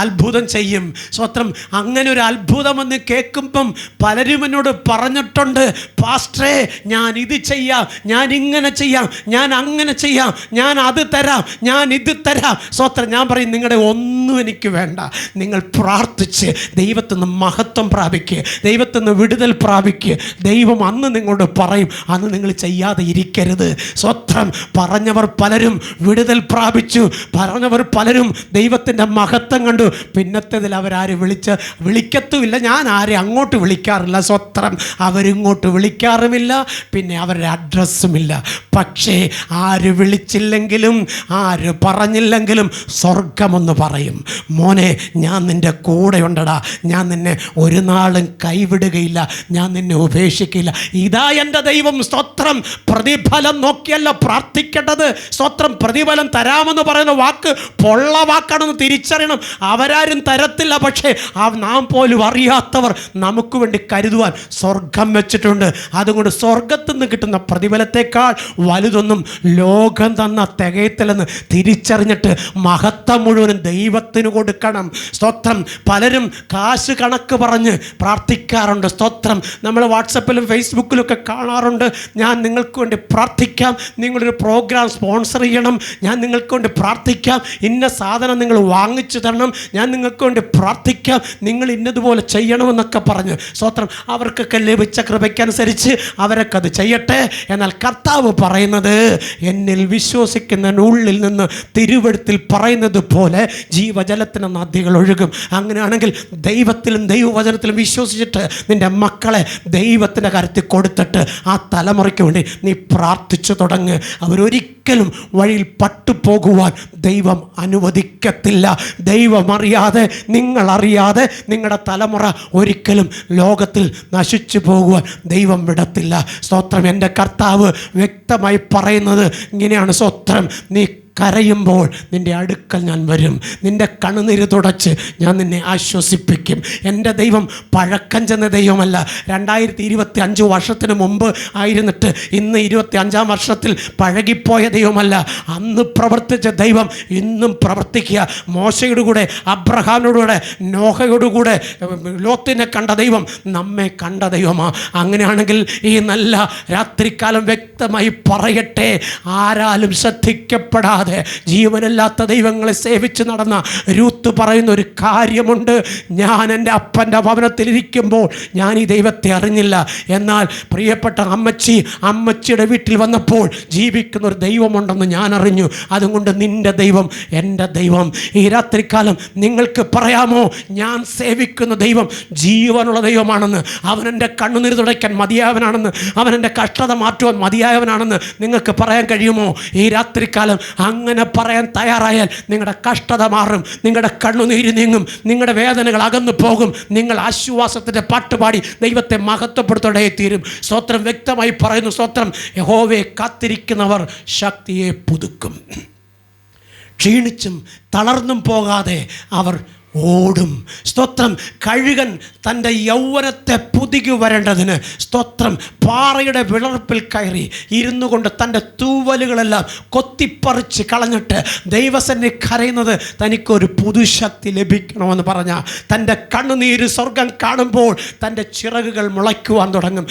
അത്ഭുതം ചെയ്യും. സ്വത്രം. അങ്ങനെ ഒരു അത്ഭുതമെന്ന് കേൾക്കുമ്പം പലരും എന്നോട് പറഞ്ഞിട്ടുണ്ട്, പാസ്റ്ററേ ഞാൻ ഇത് ചെയ്യാം, ഞാൻ ഇങ്ങനെ ചെയ്യാം, ഞാൻ അങ്ങനെ ചെയ്യാം, ഞാൻ അത് തരാം, ഞാൻ ഇത് തരാം. സ്വത്രം. ഞാൻ പറയും, നിങ്ങളുടെ ഒന്നും എനിക്ക് വേണ്ട. നിങ്ങൾ പ്രാർത്ഥിച്ച് ദൈവത്തിൽ നിന്ന് മഹത്വം പ്രാപിക്കുക, ദൈവത്തിൽ നിന്ന് വിടുതൽ പ്രാപിക്കുക. ദൈവം അന്ന് നിങ്ങളോട് പറയും, അന്ന് നിങ്ങൾ ചെയ്യാതെ ഇരിക്കരുത്. സ്വത്രം. പറഞ്ഞവർ പലരും വിടുതൽ പ്രാപിച്ചു, പറഞ്ഞവർ പലരും ദൈവത്തിൻ്റെ മഹത്വം കണ്ടു. പിന്നത്തേതിൽ അവരാരും വിളിക്കത്തുമില്ല. ഞാൻ ആരെയും അങ്ങോട്ട് വിളിക്കാറില്ല. സ്വത്രം. അവരിങ്ങോട്ട് വിളിക്കാറുമില്ല, പിന്നെ അവരുടെ അഡ്രസ്സുമില്ല. പക്ഷേ ആര് വിളിച്ചില്ലെങ്കിലും ആര് പറഞ്ഞില്ലെങ്കിലും സ്വർഗമെന്ന് പറയും, മോനെ ഞാൻ നിൻ്റെ കൂടെയുണ്ടടാ, ഞാൻ നിന്നെ ഒരു നാളും കൈവിടുകയില്ല, ഞാൻ നിന്നെ ഉപേക്ഷിക്കില്ല. ഇതാ എൻ്റെ ദൈവം. സ്തോത്രം. പ്രതിഫലം നോക്കിയല്ല പ്രാർത്ഥിക്കേണ്ടത്. സ്തോത്രം. പ്രതിഫലം തരാമെന്ന് പറയുന്ന വാക്ക് പൊള്ള വാക്കാണെന്ന് തിരിച്ചറിയണം. അവരാരും തരത്തില്ല, പക്ഷേ നാം പോലും അറിയാത്തവർ നമുക്ക് വേണ്ടി കരുതുവാൻ സ്വർഗം വെച്ചിട്ടുണ്ട്. അതുകൊണ്ട് സ്വർഗത്തിൽ നിന്ന് കിട്ടുന്ന പ്രതിഫലത്തെക്കാൾ വലുതൊന്നും ലോകം തന്ന തികയത്തില്ലെന്ന് തിരിച്ചറിഞ്ഞിട്ട് മഹത്വം മുഴുവനും ദൈവത്തിന് കൊടുക്കണം. സ്തോത്രം. പലരും കാശ് കണക്ക് പറഞ്ഞ് പ്രാർത്ഥിക്കാറുണ്ട്. സ്തോത്രം. നമ്മൾ വാട്സപ്പിലും ഫേസ്ബുക്കിലൊക്കെ കാണാറുണ്ട്, ഞാൻ നിങ്ങൾക്ക് വേണ്ടി പ്രാർത്ഥിക്കാം, നിങ്ങളൊരു പ്രോഗ്രാം സ്പോൺസർ ചെയ്യണം, ഞാൻ നിങ്ങൾക്ക് വേണ്ടി പ്രാർത്ഥിക്കാം, ഇന്ന സാധനം നിങ്ങൾ വാങ്ങിച്ചു തരണം, ഞാൻ നിങ്ങൾക്ക് വേണ്ടി പ്രാർത്ഥിക്കാം, നിങ്ങൾ ഇന്നതുപോലെ ചെയ്യണമെന്നൊക്കെ പറഞ്ഞ്. സ്തോത്രം. അവർക്കൊക്കെ ലഭിച്ച കൃപയ്ക്കനുസരിച്ച് അവരൊക്കെ അത് ചെയ്യട്ടെ. എന്നാൽ കർത്താവ് പറയുന്നത്, എന്നിൽ വിശ്വസിക്കുന്നതിനുള്ളിൽ നിന്ന് തിരുവെഴുത്തിൽ പറയുന്നത് പോലെ ജീവജലത്തിന് നദികൾ ഒഴുകും. അങ്ങനെയാണെങ്കിൽ ദൈവത്തിലും ദൈവവചനത്തിലും വിശ്വസിച്ചിട്ട് നിൻ്റെ മക്കളെ ദൈവത്തിൻ്റെ കരുത്തിൽ കൊടുത്തിട്ട് ആ തലമുറയ്ക്ക് വേണ്ടി നീ പ്രാർത്ഥിച്ചു തുടങ്ങ്. അവരൊരിക്കലും വഴിയിൽ പട്ടുപോകുവാൻ ദൈവം അനുവദിക്കത്തില്ല. ദൈവം അറിയാതെ, നിങ്ങളറിയാതെ നിങ്ങളുടെ തലമുറ ഒരിക്കലും ലോകത്തിൽ നശിച്ചു പോകുവാൻ ദൈവം വിടത്തില്ല. സ്തോത്രം. എൻ്റെ കർത്താവ് വ്യക്തമായി പറയുന്നത് ഇങ്ങനെയാണ്. സ്തോത്രം. നീ കരയുമ്പോൾ നിൻ്റെ അടുക്കൽ ഞാൻ വരും, നിൻ്റെ കണ്ണുനീര് തുടച്ച് ഞാൻ നിന്നെ ആശ്വസിപ്പിക്കും. എൻ്റെ ദൈവം പഴക്കം ചെന്ന ദൈവമല്ല. 2025 വർഷത്തിന് മുമ്പ് ആയിരുന്നിട്ട് ഇന്ന് 25-ാം വർഷത്തിൽ പഴകിപ്പോയ ദൈവമല്ല. അന്ന് പ്രവർത്തിച്ച ദൈവം ഇന്നും പ്രവർത്തിക്കുക. മോശയുടെ കൂടെ, അബ്രഹാമിനോട് കൂടെ, നോഹയോട് കൂടെ ലോത്തിനെ കണ്ട ദൈവം നമ്മെ കണ്ട ദൈവമാണ്. അങ്ങനെയാണെങ്കിൽ ഈ നല്ല രാത്രികാലം വ്യക്തമായി പറയട്ടെ, ആരാലും ശ്രദ്ധിക്കപ്പെടാതെ ജീവനില്ലാത്ത ദൈവങ്ങളെ സേവിച്ച് നടന്ന രൂത്ത് പറയുന്ന ഒരു കാര്യമുണ്ട്. ഞാൻ എൻ്റെ അപ്പൻ്റെ ഭവനത്തിലിരിക്കുമ്പോൾ ഞാൻ ഈ ദൈവത്തെ അറിഞ്ഞില്ല. എന്നാൽ പ്രിയപ്പെട്ട അമ്മച്ചിയുടെ വീട്ടിൽ വന്നപ്പോൾ ജീവിക്കുന്ന ഒരു ദൈവമുണ്ടെന്ന് ഞാൻ അറിഞ്ഞു. അതുകൊണ്ട് നിൻ്റെ ദൈവം എൻ്റെ ദൈവം. ഈ രാത്രികാലം നിങ്ങൾക്ക് പറയാമോ, ഞാൻ സേവിക്കുന്ന ദൈവം ജീവനുള്ള ദൈവമാണെന്ന്, അവനെൻ്റെ കണ്ണുനീർ തുടയ്ക്കാൻ മതിയായവനാണെന്ന്, അവനെൻ്റെ കഷ്ടത മാറ്റുവാൻ മതിയായവനാണെന്ന് നിങ്ങൾക്ക് പറയാൻ കഴിയുമോ? ഈ രാത്രികാലം അങ്ങനെ പറയാൻ തയ്യാറായാൽ നിങ്ങളുടെ കഷ്ടത മാറും, നിങ്ങളുടെ കണ്ണുനീര് നീങ്ങും, നിങ്ങളുടെ വേദനകൾ അകന്നു പോകും. നിങ്ങൾ ആശ്വാസത്തിൻ്റെ പാട്ടുപാടി ദൈവത്തെ മഹത്വപ്പെടുത്തോടെ തീരും. സ്തോത്രം. വ്യക്തമായി പറയുന്നു. സ്തോത്രം. യഹോവയെ കാത്തിരിക്കുന്നവർ ശക്തിയെ പുതുക്കും, ക്ഷീണിച്ചും തളർന്നും പോകാതെ അവർ ഓടും. സ്തോത്രം. കഴുകൻ തൻ്റെ യൗവനത്തെ പുതുക്കി വരേണ്ടതിന് സ്തോത്രം പാറയുടെ വിളർപ്പിൽ കയറി ഇരുന്നു കൊണ്ട് തൻ്റെ തൂവലുകളെല്ലാം കൊത്തിപ്പറിച്ച് കളഞ്ഞിട്ട് ദൈവസന്നിധി കരയുന്നത് തനിക്കൊരു പുതുശക്തി ലഭിക്കണമെന്ന് പറഞ്ഞ തൻ്റെ കണ്ണുനീര് സ്വർഗം കാണുമ്പോൾ തൻ്റെ ചിറകുകൾ മുളയ്ക്കുവാൻ തുടങ്ങും.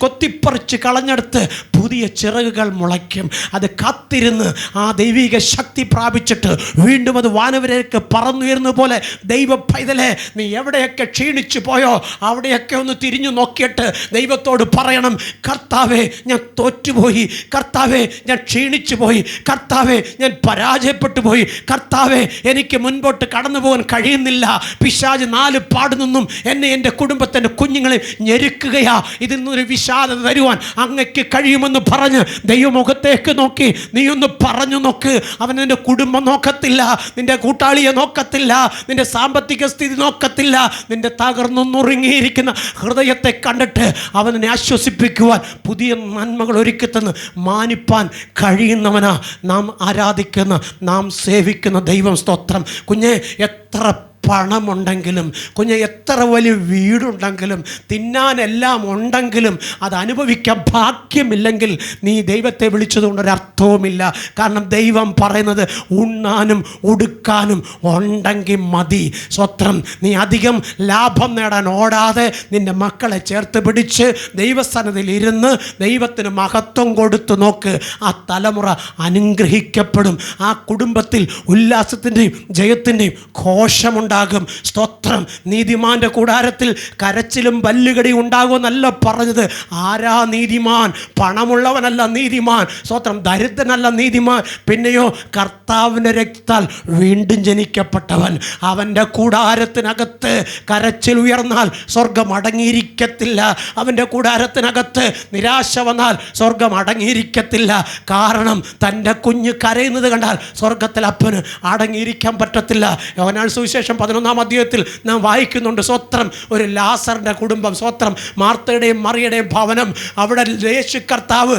കൊത്തിപ്പറിച്ച് കളഞ്ഞെടുത്ത് പുതിയ ചിറകുകൾ മുളയ്ക്കും. അത് കാത്തിരുന്ന് ആ ദൈവിക ശക്തി പ്രാപിച്ചിട്ട് വീണ്ടും അത് വാനവരേക്ക് പറന്നുയരുന്ന പോലെ ദൈവ പൈതലേ, നീ എവിടെയൊക്കെ ക്ഷീണിച്ചു പോയോ അവിടെയൊക്കെ ഒന്ന് തിരിഞ്ഞു നോക്കിയിട്ട് ദൈവത്തോട് പറയണം, കർത്താവേ ഞാൻ തോറ്റുപോയി, കർത്താവേ ഞാൻ ക്ഷീണിച്ചു പോയി, കർത്താവേ ഞാൻ പരാജയപ്പെട്ടു പോയി, കർത്താവേ എനിക്ക് മുൻപോട്ട് കടന്നു പോകാൻ കഴിയുന്നില്ല. പിശാച് 4 പാട് നിന്നും എന്നെ, എൻ്റെ കുടുംബത്തിൻ്റെ കുഞ്ഞുങ്ങളെ ഞെരുക്കുകയാ. ഇതിൽ നിന്നൊരു വിഷാദത തരുവാൻ അങ്ങയ്ക്ക് കഴിയുമെന്ന് പറഞ്ഞ് ദൈവമുഖത്തേക്ക് നോക്കി നീ ഒന്ന് പറഞ്ഞു നോക്ക്. അവൻ നിൻ്റെ കുടുംബം നോക്കത്തില്ല, നിൻ്റെ കൂട്ടാളിയെ നോക്കത്തില്ല, നിൻ്റെ സാമ്പത്തിക സ്ഥിതി നോക്കത്തില്ല. നിൻ്റെ തകർന്നൊന്നുറങ്ങിയിരിക്കുന്ന ഹൃദയത്തെ കണ്ടിട്ട് അവനെ ആശ്വസിപ്പിക്കുവാൻ പുതിയ നന്മകൾ ഒരുക്കിത്തന്ന് മാനിപ്പാൻ കഴിയുന്നവനാ നാം ആരാധിക്കുന്ന, നാം സേവിക്കുന്ന ദൈവം. സ്തോത്രം. കുഞ്ഞെ, എത്ര പണമുണ്ടെങ്കിലും, കുഞ്ഞെ എത്ര വലിയ വീടുണ്ടെങ്കിലും, തിന്നാനെല്ലാം ഉണ്ടെങ്കിലും അത് അനുഭവിക്കാൻ ഭാഗ്യമില്ലെങ്കിൽ നീ ദൈവത്തെ വിളിച്ചതുകൊണ്ടൊരർത്ഥവുമില്ല. കാരണം ദൈവം പറയുന്നത് ഉണ്ണാനും ഉടുക്കാനും ഉണ്ടെങ്കിൽ മതി. സ്വത്രം. നീ അധികം ലാഭം നേടാൻ ഓടാതെ നിൻ്റെ മക്കളെ ചേർത്ത് പിടിച്ച് ദൈവസ്ഥാനത്തിൽ ഇരുന്ന് ദൈവത്തിന് മഹത്വം കൊടുത്തു നോക്ക്. ആ തലമുറ അനുഗ്രഹിക്കപ്പെടും. ആ കുടുംബത്തിൽ ഉല്ലാസത്തിൻ്റെയും ജയത്തിൻ്റെയും ഘോഷമുണ്ടാകും. സ്തോത്രം. നീതിമാൻ്റെ കൂടാരത്തിൽ കരച്ചിലും പല്ലുകടിയും ഉണ്ടാകുമെന്നല്ല പറഞ്ഞത്. ആരാ നീതിമാൻ? പണമുള്ളവനല്ല നീതിമാൻ. സ്തോത്രം. ദരിദ്രനല്ല നീതിമാൻ. പിന്നെയോ കർത്താവിൻ്റെ രക്തത്താൽ വീണ്ടും ജനിക്കപ്പെട്ടവൻ. അവൻ്റെ കൂടാരത്തിനകത്ത് കരച്ചിൽ ഉയർന്നാൽ സ്വർഗം അടങ്ങിയിരിക്കത്തില്ല. അവൻ്റെ കൂടാരത്തിനകത്ത് നിരാശ വന്നാൽ സ്വർഗം അടങ്ങിയിരിക്കത്തില്ല. കാരണം തൻ്റെ കുഞ്ഞ് കരയുന്നത് കണ്ടാൽ സ്വർഗത്തിൽ അപ്പന് അടങ്ങിയിരിക്കാൻ പറ്റത്തില്ല. യോഹന്നാൻ സുവിശേഷം 11-ാം അധ്യായത്തിൽ നാം വായിക്കുന്നുണ്ട്. സ്വത്രം. ഒരു ലാസറിൻ്റെ കുടുംബം. സ്വത്രം. മാർത്തയുടെയും മറിയയുടെയും ഭവനം. അവിടെ യേശു കർത്താവ്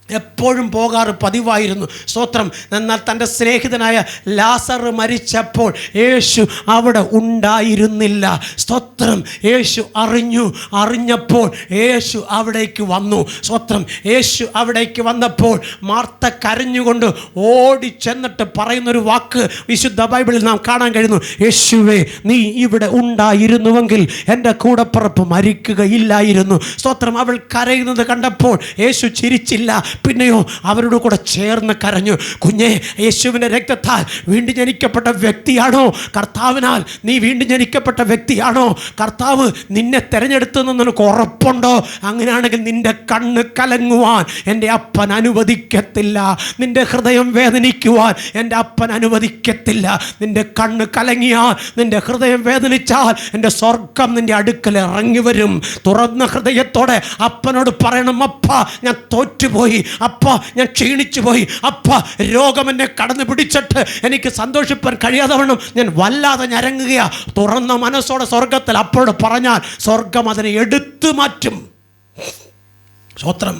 എപ്പോഴും പോകാറ് പതിവായിരുന്നു. സ്തോത്രം. എന്നാൽ തൻ്റെ സ്നേഹിതനായ ലാസർ മരിച്ചപ്പോൾ യേശു അവിടെ ഉണ്ടായിരുന്നില്ല. സ്തോത്രം. യേശു അറിഞ്ഞപ്പോൾ യേശു അവിടേക്ക് വന്നു. സ്തോത്രം. യേശു അവിടേക്ക് വന്നപ്പോൾ മാർത്ത കരഞ്ഞുകൊണ്ട് ഓടി ചെന്നിട്ട് പറയുന്നൊരു വാക്ക് വിശുദ്ധ ബൈബിളിൽ നാം കാണാൻ കഴിയുന്നു. യേശുവേ, നീ ഇവിടെ ഉണ്ടായിരുന്നുവെങ്കിൽ എൻ്റെ കൂടപ്പിറപ്പ് മരിക്കുകയില്ലായിരുന്നു. സ്തോത്രം. അവൾ കരയുന്നത് കണ്ടപ്പോൾ യേശു ചിരിച്ചില്ല. പിന്നെയോ അവരോട് കൂടെ ചേർന്ന് കരഞ്ഞു. കുഞ്ഞെ, യേശുവിൻ്റെ രക്തത്താൽ വീണ്ടും ജനിക്കപ്പെട്ട വ്യക്തിയാണോ? കർത്താവിനാൽ നീ വീണ്ടും ജനിക്കപ്പെട്ട വ്യക്തിയാണോ? കർത്താവ് നിന്നെ തിരഞ്ഞെടുത്തെന്ന് നിനക്ക് ഉറപ്പുണ്ടോ? അങ്ങനെയാണെങ്കിൽ നിന്റെ കണ്ണ് കലങ്ങുവാൻ എൻ്റെ അപ്പൻ അനുവദിക്കത്തില്ല. നിന്റെ ഹൃദയം വേദനിക്കുവാൻ എൻ്റെ അപ്പൻ അനുവദിക്കത്തില്ല. നിന്റെ കണ്ണ് കലങ്ങിയാൽ, നിന്റെ ഹൃദയം വേദനിച്ചാൽ എൻ്റെ സ്വർഗം നിന്റെ അടുക്കൽ ഇറങ്ങി വരും. തുറന്ന ഹൃദയത്തോടെ അപ്പനോട് പറയണം, അപ്പ ഞാൻ തോറ്റുപോയി, അപ്പ ഞാൻ ക്ഷീണിച്ചു പോയി, അപ്പ രോഗം എന്നെ കടന്നു പിടിച്ചിട്ട് എനിക്ക് സന്തോഷിപ്പാൻ കഴിയാതെ വണ്ണം ഞാൻ വല്ലാതെ ഞരങ്ങുകയാ. തുറന്ന മനസ്സോടെ സ്വർഗത്തിൽ അപ്പോഴോട് പറഞ്ഞാൽ സ്വർഗം അതിനെ എടുത്തു മാറ്റും. സ്തോത്രം.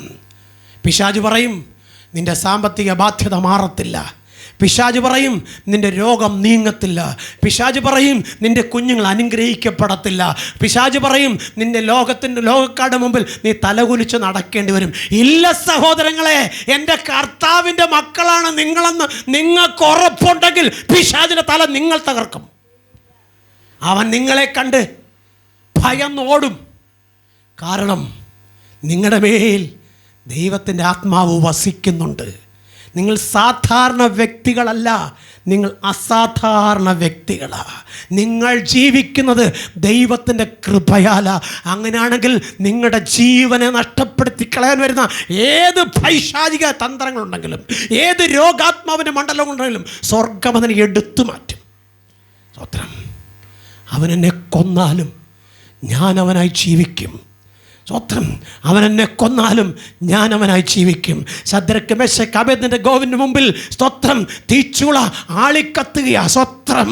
പിശാച് പറയും നിന്റെ സാമ്പത്തിക ബാധ്യത മാറത്തില്ല. പിശാച് പറയും നിന്റെ രോഗം നീങ്ങത്തില്ല. പിശാച് പറയും നിന്റെ കുഞ്ഞുങ്ങൾ അനുഗ്രഹിക്കപ്പെടത്തില്ല. പിശാച് പറയും നിന്റെ ലോകക്കാരുടെ മുമ്പിൽ നീ തലകുലിച്ച് നടക്കേണ്ടി വരും. ഇല്ല സഹോദരങ്ങളെ, എൻ്റെ കർത്താവിൻ്റെ മക്കളാണ് നിങ്ങളെന്ന് നിങ്ങൾക്ക് ഉറപ്പുണ്ടെങ്കിൽ പിശാചിൻ്റെ തല നിങ്ങൾ തകർക്കും. അവൻ നിങ്ങളെ കണ്ട് ഭയന്നോടും. കാരണം നിങ്ങളുടെ മേൽ ദൈവത്തിൻ്റെ ആത്മാവ് വസിക്കുന്നുണ്ട്. നിങ്ങൾ സാധാരണ വ്യക്തികളല്ല, നിങ്ങൾ അസാധാരണ വ്യക്തികളാണ്. നിങ്ങൾ ജീവിക്കുന്നത് ദൈവത്തിൻ്റെ കൃപയാലാ. അങ്ങനെയാണെങ്കിൽ നിങ്ങളുടെ ജീവനെ നഷ്ടപ്പെടുത്തി കളയാൻ വരുന്ന ഏത് പൈശാചിക തന്ത്രങ്ങളുണ്ടെങ്കിലും, ഏത് രോഗാത്മാവിൻ്റെ മണ്ഡലമുണ്ടെങ്കിലും സ്വർഗം അതിനെ എടുത്തു മാറ്റും. സ്തോത്രം. അവനെന്നെ കൊന്നാലും ഞാൻ അവനായി ജീവിക്കും. സ്തോത്രം. അവനെന്നെ കൊന്നാലും ഞാൻ അവനായി ജീവിക്കും. ശദ്രക്ക്, മേശക്ക്, അബേദ്നെഗോവിൻ്റെ മുമ്പിൽ സ്തോത്രം തീച്ചൂള ആളിക്കത്തുകയാ. സ്തോത്രം.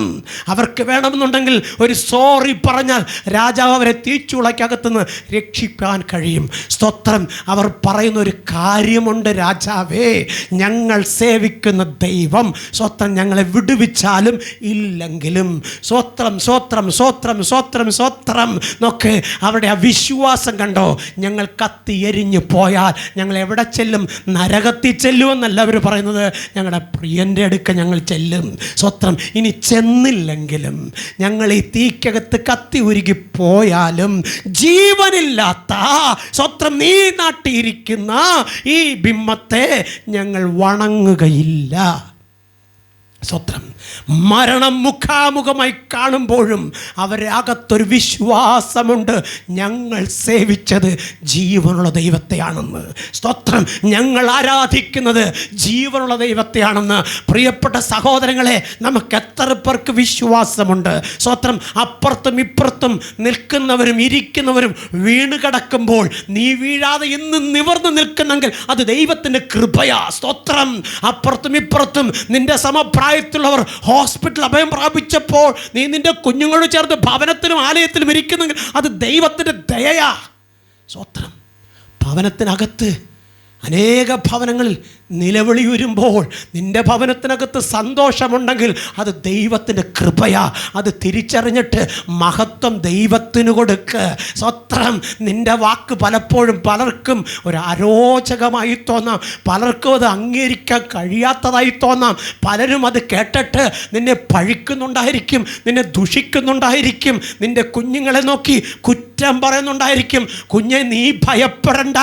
അവർക്ക് വേണമെന്നുണ്ടെങ്കിൽ ഒരു സോറി പറഞ്ഞാൽ രാജാവ് അവരെ തീച്ചൂളയ്ക്കകത്തുനിന്ന് രക്ഷിക്കാൻ കഴിയും. സ്തോത്രം. അവർ പറയുന്ന ഒരു കാര്യമുണ്ട്, രാജാവേ, ഞങ്ങൾ സേവിക്കുന്ന ദൈവം സ്തോത്രം ഞങ്ങളെ വിടുവിച്ചാലും ഇല്ലെങ്കിലും. സ്തോത്രം, സ്തോത്രം, സ്തോത്രം, സ്തോത്രം, സ്തോത്രം നോക്ക്. അവരുടെ ആ വിശ്വാസം കണ്ടോ? ഞങ്ങൾ കത്തി എരിഞ്ഞു പോയാൽ ഞങ്ങൾ എവിടെ ചെല്ലും? നരകത്തിൽ ചെല്ലുമെന്നല്ല അവർ പറയുന്നത്. ഞങ്ങളുടെ പ്രിയൻ്റെ അടുക്ക ഞങ്ങൾ ചെല്ലും. സ്വത്രം. ഇനി ചെന്നില്ലെങ്കിലും ഞങ്ങൾ ഈ തീക്കകത്ത് കത്തി ഉരുകി പോയാലും ജീവനില്ലാത്ത സ്വത്രം നീ നാട്ടിയിരിക്കുന്ന ഈ ബിംബത്തെ ഞങ്ങൾ വണങ്ങുകയില്ല. സ്വത്രം. മരണം മുഖാമുഖമായി കാണുമ്പോഴും അവരുടെ അകത്തൊരു വിശ്വാസമുണ്ട്, ഞങ്ങൾ സേവിച്ചത് ജീവനുള്ള ദൈവത്തെയാണെന്ന്. സ്തോത്രം. ഞങ്ങൾ ആരാധിക്കുന്നത് ജീവനുള്ള ദൈവത്തെയാണെന്ന്. പ്രിയപ്പെട്ട സഹോദരങ്ങളെ, നമുക്ക് എത്ര പേർക്ക് വിശ്വാസമുണ്ട്? സ്തോത്രം. അപ്പുറത്തും ഇപ്പുറത്തും നിൽക്കുന്നവരും ഇരിക്കുന്നവരും വീണ് കിടക്കുമ്പോൾ നീ വീഴാതെ ഇന്ന് നിവർന്ന് നിൽക്കുന്നെങ്കിൽ അത് ദൈവത്തിൻ്റെ കൃപയാ. സ്തോത്രം. അപ്പുറത്തും ഇപ്പുറത്തും നിന്റെ സമപ്രായത്തിലുള്ളവർ ഹോസ്പിറ്റൽ അഭയം പ്രാപിച്ചപ്പോൾ നീ നിന്റെ കുഞ്ഞുങ്ങളോട് ചേർന്ന് ഭവനത്തിലും ആലയത്തിലും ഇരിക്കുന്നെങ്കിൽ അത് ദൈവത്തിൻ്റെ ദയയാ. സ്തോത്രം. ഭവനത്തിനകത്ത് അനേക ഭവനങ്ങളിൽ നിലവിളി വരുമ്പോൾ നിൻ്റെ ഭവനത്തിനകത്ത് സന്തോഷമുണ്ടെങ്കിൽ അത് ദൈവത്തിൻ്റെ കൃപയാ. അത് തിരിച്ചറിഞ്ഞിട്ട് മഹത്വം ദൈവത്തിന് കൊടുക്ക്. സ്വത്രം. നിൻ്റെ വാക്ക് പലപ്പോഴും പലർക്കും ഒരു അരോചകമായി തോന്നാം, പലർക്കും അത് അംഗീകരിക്കാൻ കഴിയാത്തതായി തോന്നാം. പലരും അത് കേട്ടിട്ട് നിന്നെ പഴിക്കുന്നുണ്ടായിരിക്കും, നിന്നെ ദുഷിക്കുന്നുണ്ടായിരിക്കും, നിൻ്റെ കുഞ്ഞുങ്ങളെ നോക്കി കുറ്റം പറയുന്നുണ്ടായിരിക്കും. കുഞ്ഞെ, നീ ഭയപ്പെടണ്ട.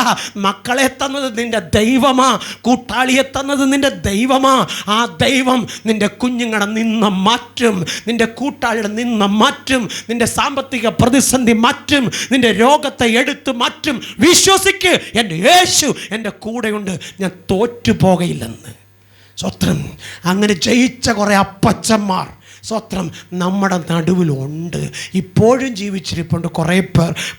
മക്കളെ തന്നത് നിൻ്റെ ദൈവമാ, കൂട്ടാളിയെ തന്നത് നിൻ്റെ ദൈവമാ. ആ ദൈവം നിൻ്റെ കുഞ്ഞുങ്ങളെ നിന്ന് മാറ്റും, നിൻ്റെ കൂട്ടാളിയുടെ നിന്ന് മാറ്റും, നിൻ്റെ സാമ്പത്തിക പ്രതിസന്ധി മാറ്റും, നിൻ്റെ രോഗത്തെ എടുത്തു മാറ്റും. വിശ്വസിക്ക്, എൻ്റെ യേശു എൻ്റെ കൂടെയുണ്ട്, ഞാൻ തോറ്റുപോകയില്ലെന്ന്. സ്വത്രം. അങ്ങനെ ജയിച്ച കുറേ അപ്പച്ചന്മാർ സ്വത്രം നമ്മുടെ നടുവിലുണ്ട്, ഇപ്പോഴും ജീവിച്ചിരിപ്പുണ്ട്.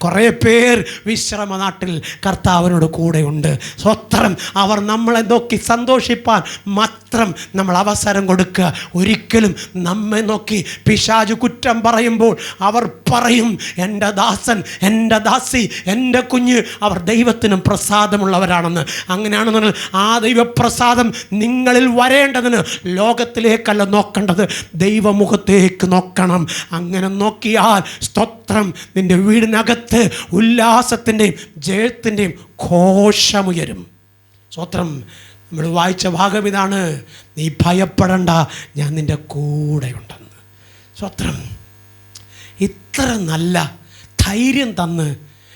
കുറേ പേർ വിശ്രമ നാട്ടിൽ കർത്താവിനോട് കൂടെയുണ്ട്. സ്വത്രം. അവർ നമ്മളെ നോക്കി സന്തോഷിപ്പാൻ മാത്രം നമ്മൾ അവസരം കൊടുക്കുക. ഒരിക്കലും നമ്മെ നോക്കി പിശാച് കുറ്റം പറയുമ്പോൾ അവർ പറയും, എൻ്റെ ദാസൻ, എൻ്റെ ദാസി, എൻ്റെ കുഞ്ഞ്, അവർ ദൈവത്തിനും പ്രസാദമുള്ളവരാണെന്ന്. അങ്ങനെയാണെന്നുണ്ടെങ്കിൽ ആ ദൈവപ്രസാദം നിങ്ങളിൽ വരേണ്ടതിന് ലോകത്തിലേക്കല്ല നോക്കേണ്ടത്, ദൈവമുഖത്തേക്ക് നോക്കണം. അങ്ങനെ നോക്കിയാൽ സ്തോത്രം, നിൻ്റെ വീടിനകത്ത് ഉല്ലാസത്തിൻ്റെയും ജയത്തിൻ്റെയും ഘോഷമുയരും. സ്തോത്രം. നമ്മൾ വായിച്ച ഭാഗം ഇതാണ്, നീ ഭയപ്പെടണ്ട, ഞാൻ നിൻ്റെ കൂടെയുണ്ടെന്ന്. സ്തോത്രം. ഇത്ര നല്ല ധൈര്യം തന്ന്,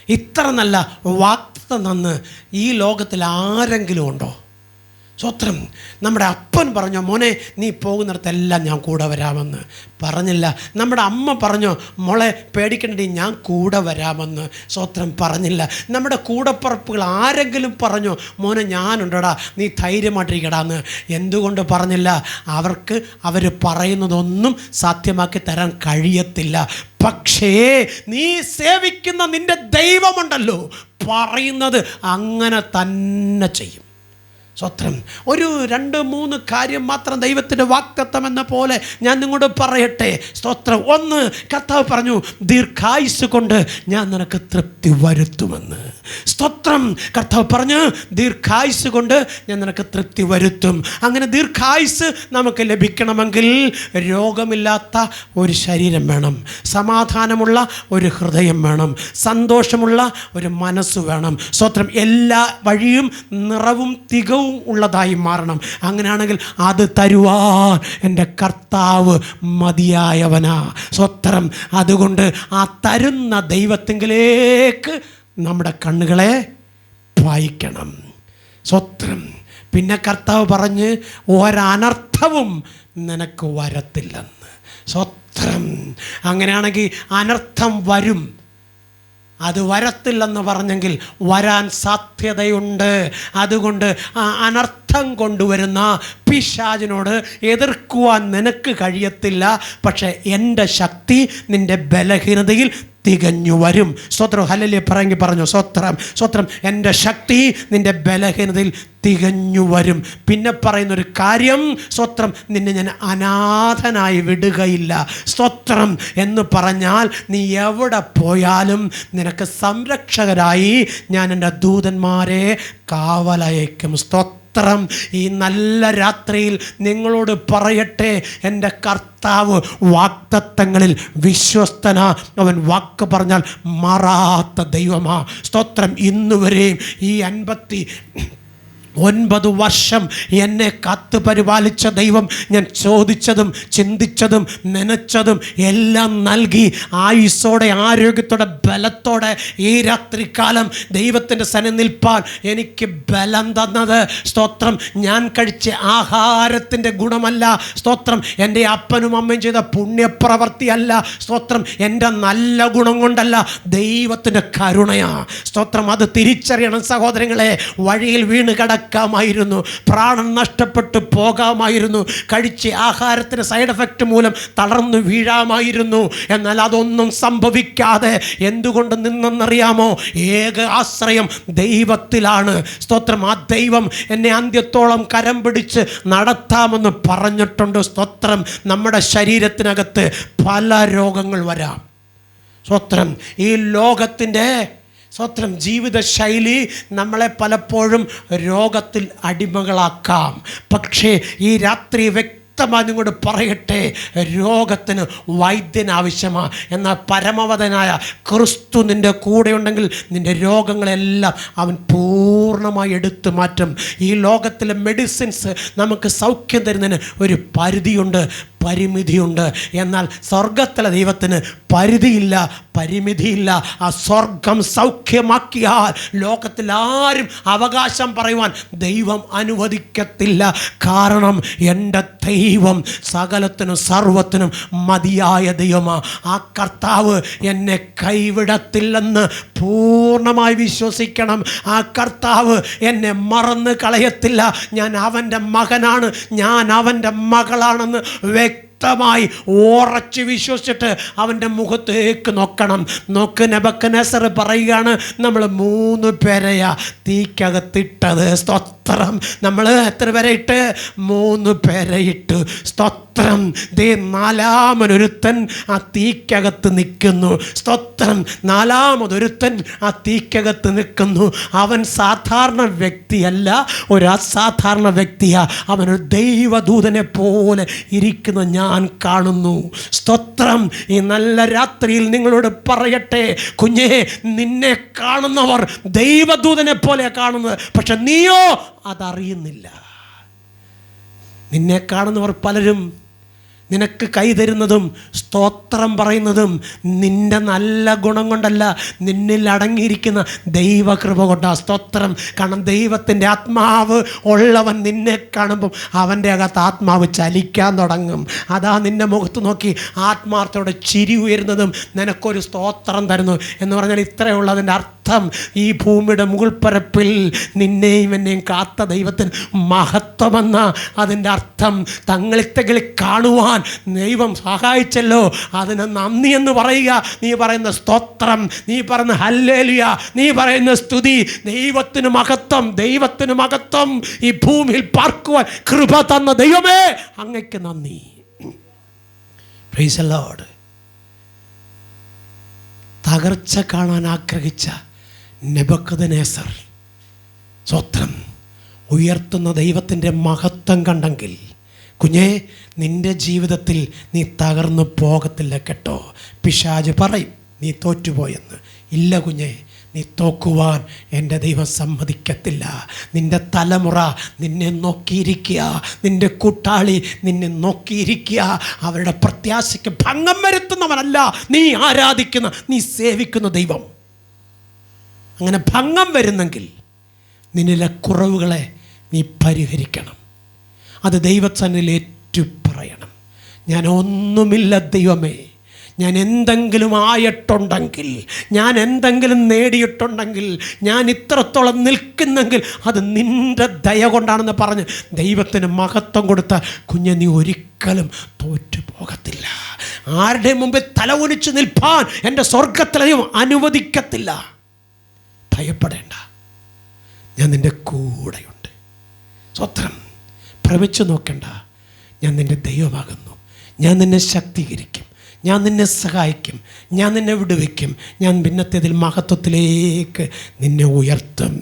ഇത്ര നല്ല വാഗ്ദത്തം തന്ന് ഈ ലോകത്തിൽ ആരെങ്കിലും ഉണ്ടോ? സ്വത്രം. നമ്മുടെ അപ്പൻ പറഞ്ഞോ, മോനെ നീ പോകുന്നിടത്തെല്ലാം ഞാൻ കൂടെ വരാമെന്ന് പറഞ്ഞില്ല. നമ്മുടെ അമ്മ പറഞ്ഞോ, മോളെ പേടിക്കണ്ടേ ഞാൻ കൂടെ വരാമെന്ന് സ്വത്രം പറഞ്ഞില്ല. നമ്മുടെ കൂടപ്പറപ്പുകൾ ആരെങ്കിലും പറഞ്ഞോ, മോനെ ഞാനുണ്ടടാ, നീ ധൈര്യമായിട്ടിരിക്കടാന്ന് എന്തുകൊണ്ട് പറഞ്ഞില്ല? അവർക്ക് അവർ പറയുന്നതൊന്നും സാധ്യമാക്കി തരാൻ കഴിയത്തില്ല. പക്ഷേ നീ സേവിക്കുന്ന നിൻ്റെ ദൈവമുണ്ടല്ലോ, പറയുന്നത് അങ്ങനെ തന്നെ ചെയ്യും. സ്വത്രം. ഒരു 2-3 കാര്യം മാത്രം ദൈവത്തിൻ്റെ വാഗ്ദത്തം എന്ന പോലെ ഞാൻ നിങ്ങളോട് പറയട്ടെ. സ്തോത്രം. 1, കർത്താവ് പറഞ്ഞു, ദീർഘായുസ് കൊണ്ട് ഞാൻ നിനക്ക് തൃപ്തി വരുത്തുമെന്ന്. സ്തോത്രം. കർത്താവ് പറഞ്ഞു, ദീർഘായുസ് കൊണ്ട് ഞാൻ നിനക്ക് തൃപ്തി വരുത്തും. അങ്ങനെ ദീർഘായുസ് നമുക്ക് ലഭിക്കണമെങ്കിൽ രോഗമില്ലാത്ത ഒരു ശരീരം വേണം, സമാധാനമുള്ള ഒരു ഹൃദയം വേണം, സന്തോഷമുള്ള ഒരു മനസ്സ് വേണം. സ്തോത്രം. എല്ലാ വഴിയും നിറവും തികവും ഉള്ളതായി മാറണം. അങ്ങനെയാണെങ്കിൽ അത് തരുവാൻ എൻ്റെ കർത്താവ് മതിയായവനാ. സ്വത്രം. അതുകൊണ്ട് ആ തരുന്ന ദൈവത്തിങ്കിലേക്ക് നമ്മുടെ കണ്ണുകളെ പായിക്കണം. സ്വത്രം. പിന്നെ കർത്താവ് പറഞ്ഞ്, ഒരനർത്ഥവും നിനക്ക് വരത്തില്ലെന്ന്. സ്വത്രം. അങ്ങനെയാണെങ്കിൽ അനർത്ഥം വരും, അത് വരത്തില്ലെന്ന് പറഞ്ഞെങ്കിൽ വരാൻ സാധ്യതയുണ്ട്. അതുകൊണ്ട് ആ അനർത്ഥം കൊണ്ടുവരുന്ന പിശാചിനോട് എതിർക്കുവാൻ നിനക്ക് കഴിയത്തില്ല. പക്ഷേ എൻ്റെ ശക്തി നിൻ്റെ ബലഹീനതയിൽ തികഞ്ഞു വരും. സ്വത്രം. ഹല്ലേലൂയ പറയെങ്കിൽ പറഞ്ഞു. സ്വത്രം. സ്വത്രം. എൻ്റെ ശക്തി നിൻ്റെ ബലഹീനതയിൽ തികഞ്ഞു വരും. പിന്നെ പറയുന്നൊരു കാര്യം, സ്വത്രം, നിന്നെ ഞാൻ അനാഥനായി വിടുകയില്ല. സ്തോത്രം. എന്ന് പറഞ്ഞാൽ നീ എവിടെ പോയാലും നിനക്ക് സംരക്ഷകരായി ഞാൻ എൻ്റെ ദൂതന്മാരെ കാവലയക്കും. സ്തോത്രം. ഈ നല്ല രാത്രിയിൽ നിങ്ങളോട് പറയട്ടെ, എൻ്റെ കർത്താവ് വാഗ്ദത്തങ്ങളിൽ വിശ്വസ്തനാ. അവൻ വാക്ക് പറഞ്ഞാൽ മാറാത്ത ദൈവമാ. സ്തോത്രം. ഇന്നുവരെയും ഈ 59 വർഷം എന്നെ കാത്തു പരിപാലിച്ച ദൈവം, ഞാൻ ചോദിച്ചതും ചിന്തിച്ചതും നനച്ചതും എല്ലാം നൽകി ആയുസ്സോടെ ആരോഗ്യത്തോടെ ബലത്തോടെ ഈ രാത്രികാലം ദൈവത്തിൻ്റെ സന്നിധിയിൽ നിൽപ്പാൻ എനിക്ക് ബലം തന്നത് സ്തോത്രം ഞാൻ കഴിച്ച ആഹാരത്തിൻ്റെ ഗുണമല്ല. സ്തോത്രം. എൻ്റെ അപ്പനും അമ്മയും ചെയ്ത പുണ്യപ്രവർത്തിയല്ല. സ്തോത്രം. എൻ്റെ നല്ല ഗുണം കൊണ്ടല്ല, ദൈവത്തിൻ്റെ കരുണയാ. സ്തോത്രം. അത് തിരിച്ചറിയണം സഹോദരങ്ങളെ. വഴിയിൽ വീണ് കിടക്കാമായിരുന്നു, പ്രാണൻ നഷ്ടപ്പെട്ടു പോകാമായിരുന്നു, കഴിച്ച ആഹാരത്തിന് സൈഡ് എഫക്റ്റ് മൂലം തളർന്നു വീഴാമായിരുന്നു. എന്നാൽ അതൊന്നും സംഭവിക്കാതെ എന്തുകൊണ്ട് നിന്നെന്നറിയാമോ? ഏക ആശ്രയം ദൈവത്തിലാണ്. സ്തോത്രം. ആ ദൈവം എന്നെ അന്ത്യത്തോളം കരം പിടിച്ച് നടത്താമെന്ന് പറഞ്ഞിട്ടുണ്ട്. സ്തോത്രം. നമ്മുടെ ശരീരത്തിനകത്ത് പല രോഗങ്ങൾ വരാം. സ്തോത്രം. ഈ ലോകത്തിൻ്റെ സ്വത്രം ജീവിതശൈലി നമ്മളെ പലപ്പോഴും രോഗത്തിൽ അടിമകളാക്കാം. പക്ഷേ ഈ രാത്രി നിങ്ങളോട് പറയട്ടെ, രോഗത്തിന് വൈദ്യൻ ആവശ്യമാണ്. എന്നാൽ പരമവദനായ ക്രിസ്തു നിൻ്റെ കൂടെ ഉണ്ടെങ്കിൽ നിൻ്റെ രോഗങ്ങളെല്ലാം അവൻ പൂർണ്ണമായി എടുത്തു മാറ്റും. ഈ ലോകത്തിലെ മെഡിസിൻസ് നമുക്ക് സൗഖ്യം തരുന്നതിന് ഒരു പരിധിയുണ്ട്, പരിമിതിയുണ്ട്. എന്നാൽ സ്വർഗത്തിലെ ദൈവത്തിന് പരിധിയില്ല, പരിമിതിയില്ല. ആ സ്വർഗം സൗഖ്യമാക്കിയാൽ ലോകത്തിൽ ആരും അവകാശം പറയുവാൻ ദൈവം അനുവദിക്കത്തില്ല. കാരണം എൻ്റെ ദൈവം സകലത്തിനും സർവത്തിനും മതിയായ ദൈവമാണ്. ആ കർത്താവ് എന്നെ കൈവിടത്തില്ലെന്ന് പൂർണ്ണമായി വിശ്വസിക്കണം. ആ കർത്താവ് എന്നെ മറന്ന് കളയത്തില്ല. ഞാൻ അവൻ്റെ മകനാണ്, ഞാൻ അവൻ്റെ മകളാണെന്ന് വ്യക്തമായി ഉറച്ച് വിശ്വസിച്ചിട്ട് അവൻ്റെ മുഖത്തേക്ക് നോക്കണം. നോക്ക്, നെബൂഖദ്നേസർ പറയുകയാണ്, നമ്മൾ 3 പേരെയാ തീക്കകത്തിട്ടത്. സ്തോത്രം. നമ്മൾ എത്ര പേരെ ഇട്ട്? 3 പേരെ ഇട്ടു. സ്തോത്രം. ദേ 4മതൊരുത്തൻ ആ തീക്കകത്ത് നിൽക്കുന്നു. സ്തോത്രം. 4മതൊരുത്തൻ ആ തീക്കകത്ത് നിൽക്കുന്നു. അവൻ സാധാരണ വ്യക്തിയല്ല, ഒരു അസാധാരണ വ്യക്തിയാ. അവനൊരു ദൈവദൂതനെ പോലെ ഇരിക്കുന്ന ഞാൻ കാണുന്നു. സ്തോത്രം. ഈ നല്ല രാത്രിയിൽ നിങ്ങളോട് പറയട്ടെ, കുഞ്ഞേ, നിന്നെ കാണുന്നവർ ദൈവദൂതനെ പോലെ കാണുന്നത്, പക്ഷെ നീയോ അതറിയുന്നില്ല. നിന്നെ കാണുന്നവർ പലരും നിനക്ക് കൈതരുന്നതും സ്തോത്രം പറയുന്നതും നിൻ്റെ നല്ല ഗുണം കൊണ്ടല്ല, നിന്നിൽ അടങ്ങിയിരിക്കുന്ന ദൈവകൃപ കൊണ്ടാണ്. സ്തോത്രം. കാരണം ദൈവത്തിൻ്റെ ആത്മാവ് ഉള്ളവൻ നിന്നെ കാണുമ്പം അവൻ്റെ അകത്ത് ആത്മാവ് ചലിക്കാൻ തുടങ്ങും. അതാ നിൻ്റെ മുഖത്ത് നോക്കി ആത്മാർത്ഥത്തോടെ ചിരി ഉയരുന്നതും നിനക്കൊരു സ്തോത്രം തരുന്നു എന്ന് പറഞ്ഞാൽ ഇത്രയുള്ളതിൻ്റെ അർത്ഥം. ഈ ഭൂമിയുടെ മുകൾപ്പരപ്പിൽ നിന്നെയും എന്നെയും കാത്ത ദൈവത്തിന് മഹത്വമെന്ന അതിൻ്റെ അർത്ഥം. തങ്ങളിത്തകളിൽ കാണുവാൻ ദൈവം സഹായിച്ചല്ലോ, അതിന് നന്ദി എന്ന് പറയുക. നീ പറയുന്ന സ്തോത്രം, നീ പറയുന്ന ഹല്ലേലൂയ, നീ പറയുന്ന സ്തുതി, ദൈവത്തിന് മഹത്വം, ദൈവത്തിന് മഹത്വം. ഈ ഭൂമിയിൽ പാർക്കുവാൻ കൃപ തന്ന ദൈവമേ, അങ്ങയ്ക്ക് നന്ദി. Praise the Lord. തകർച്ച കാണാൻ ആഗ്രഹിച്ച നെബൂഖദ്നേസർ സ്തോത്രം ഉയർത്തുന്ന ദൈവത്തിൻ്റെ മഹത്വം കണ്ടെങ്കിൽ കുഞ്ഞേ, നിൻ്റെ ജീവിതത്തിൽ നീ തകർന്നു പോകത്തില്ല കേട്ടോ. പിശാച് പറയും നീ തോറ്റുപോയെന്ന്. ഇല്ല കുഞ്ഞേ, നീ തോക്കുവാൻ എൻ്റെ ദൈവം സമ്മതിക്കത്തില്ല. നിൻ്റെ തലമുറ നിന്നെ നോക്കിയിരിക്കുക, നിൻ്റെ കൂട്ടാളി നിന്നെ നോക്കിയിരിക്കുക. അവരുടെ പ്രത്യാശയ്ക്ക് ഭംഗം വരുത്തുന്നവനല്ല നീ ആരാധിക്കുന്ന, നീ സേവിക്കുന്ന ദൈവം. അങ്ങനെ ഭംഗം വരുന്നെങ്കിൽ നിന്നിലെ കുറവുകളെ നീ പരിഹരിക്കണം. അത് ദൈവസന്നിധിയിൽ ഏറ്റു പറയണം. ഞാൻ ഒന്നുമില്ല ദൈവമേ, ഞാൻ എന്തെങ്കിലും ആയിട്ടുണ്ടെങ്കിൽ, ഞാൻ എന്തെങ്കിലും നേടിയിട്ടുണ്ടെങ്കിൽ, ഞാൻ ഇത്രത്തോളം നിൽക്കുന്നെങ്കിൽ അത് നിൻ്റെ ദയ കൊണ്ടാണെന്ന് പറഞ്ഞ് ദൈവത്തിന് മഹത്വം കൊടുത്ത കുഞ്ഞെ, നീ ഒരിക്കലും തോറ്റു പോകത്തില്ല. ആരുടെ മുമ്പിൽ തല ഉനിച്ച് നിൽപ്പാൻ എൻ്റെ സ്വർഗത്തിലെ ദൈവം അനുവദിക്കത്തില്ല. ഭയപ്പെടേണ്ട, ഞാൻ നിൻ്റെ കൂടെയുണ്ട്. സ്വത്രം. ഭ്രമിച്ചു നോക്കണ്ട, ഞാൻ നിൻ്റെ ദൈവമാകുന്നു. ഞാൻ നിന്നെ ശക്തീകരിക്കും, ഞാൻ നിന്നെ സഹായിക്കും, ഞാൻ നിന്നെ വിടുവിക്കും, ഞാൻ ഭിന്നത്തേതിൽ മഹത്വത്തിലേക്ക് നിന്നെ ഉയർത്തും.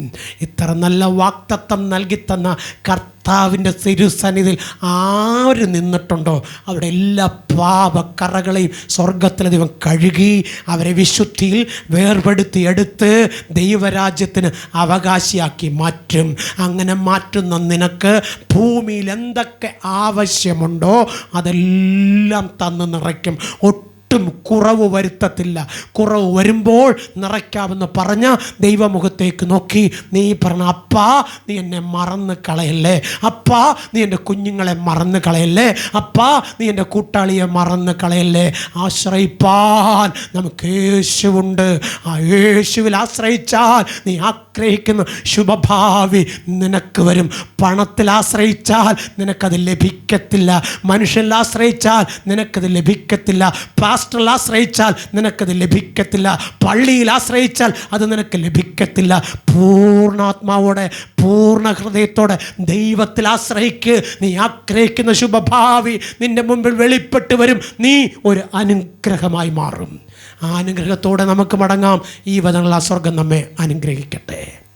ഇത്ര നല്ല വാക്തത്വം നൽകിത്തന്ന കർത്താവിൻ്റെ തിരുസന്നിധിയിൽ ആര് നിന്നിട്ടുണ്ടോ അവിടെ എല്ലാ പാപക്കറകളെയും സ്വർഗത്തിലെ ദൈവം കഴുകി അവരെ വിശുദ്ധിയിൽ വേർപെടുത്തി എടുത്ത് ദൈവരാജ്യത്തിന് അവകാശിയാക്കി മാറ്റും. അങ്ങനെ മാറ്റുന്ന നിനക്ക് ഭൂമിയിൽ എന്തൊക്കെ ആവശ്യമുണ്ടോ അതെല്ലാം തന്ന് നിറയ്ക്കും. ഒട്ടും കുറവ് വരുത്തത്തില്ല. കുറവ് വരുമ്പോൾ നിറയ്ക്കാമെന്ന് പറഞ്ഞ ദൈവമുഖത്തേക്ക് നോക്കി നീ പറഞ്ഞ, അപ്പാ നീ എന്നെ മറന്ന് കളയല്ലേ, അപ്പാ നീ എൻ്റെ കുഞ്ഞുങ്ങളെ മറന്ന് കളയല്ലേ, അപ്പാ നീ എൻ്റെ കൂട്ടാളിയെ മറന്ന് കളയല്ലേ. ആശ്രയിപ്പാൻ നമുക്ക് യേശുവുണ്ട്. ആ യേശുവിൽ ആശ്രയിച്ചാൽ നീ ആഗ്രഹിക്കുന്ന ശുഭഭാവി നിനക്ക് വരും. പണത്തിൽ ആശ്രയിച്ചാൽ നിനക്കത് ലഭിക്കത്തില്ല. മനുഷ്യനിൽ ആശ്രയിച്ചാൽ നിനക്കത് ലഭിക്കത്തില്ല. പാസ്റ്ററിൽ ആശ്രയിച്ചാൽ നിനക്കത് ലഭിക്കത്തില്ല. പള്ളിയിൽ ആശ്രയിച്ചാൽ അത് നിനക്ക് ലഭിക്കത്തില്ല. പൂർണ്ണാത്മാവോടെ പൂർണ്ണ ഹൃദയത്തോടെ ദൈവത്തിൽ ആശ്രയിക്ക്. നീ ആഗ്രഹിക്കുന്ന ശുഭഭാവി നിന്റെ മുമ്പിൽ വെളിപ്പെട്ട് വരും. നീ ഒരു അനുഗ്രഹമായി മാറും. ആ അനുഗ്രഹത്തോടെ നമുക്ക് മടങ്ങാം. ഈ വചനങ്ങൾ ആ സ്വർഗം നമ്മെ അനുഗ്രഹിക്കട്ടെ.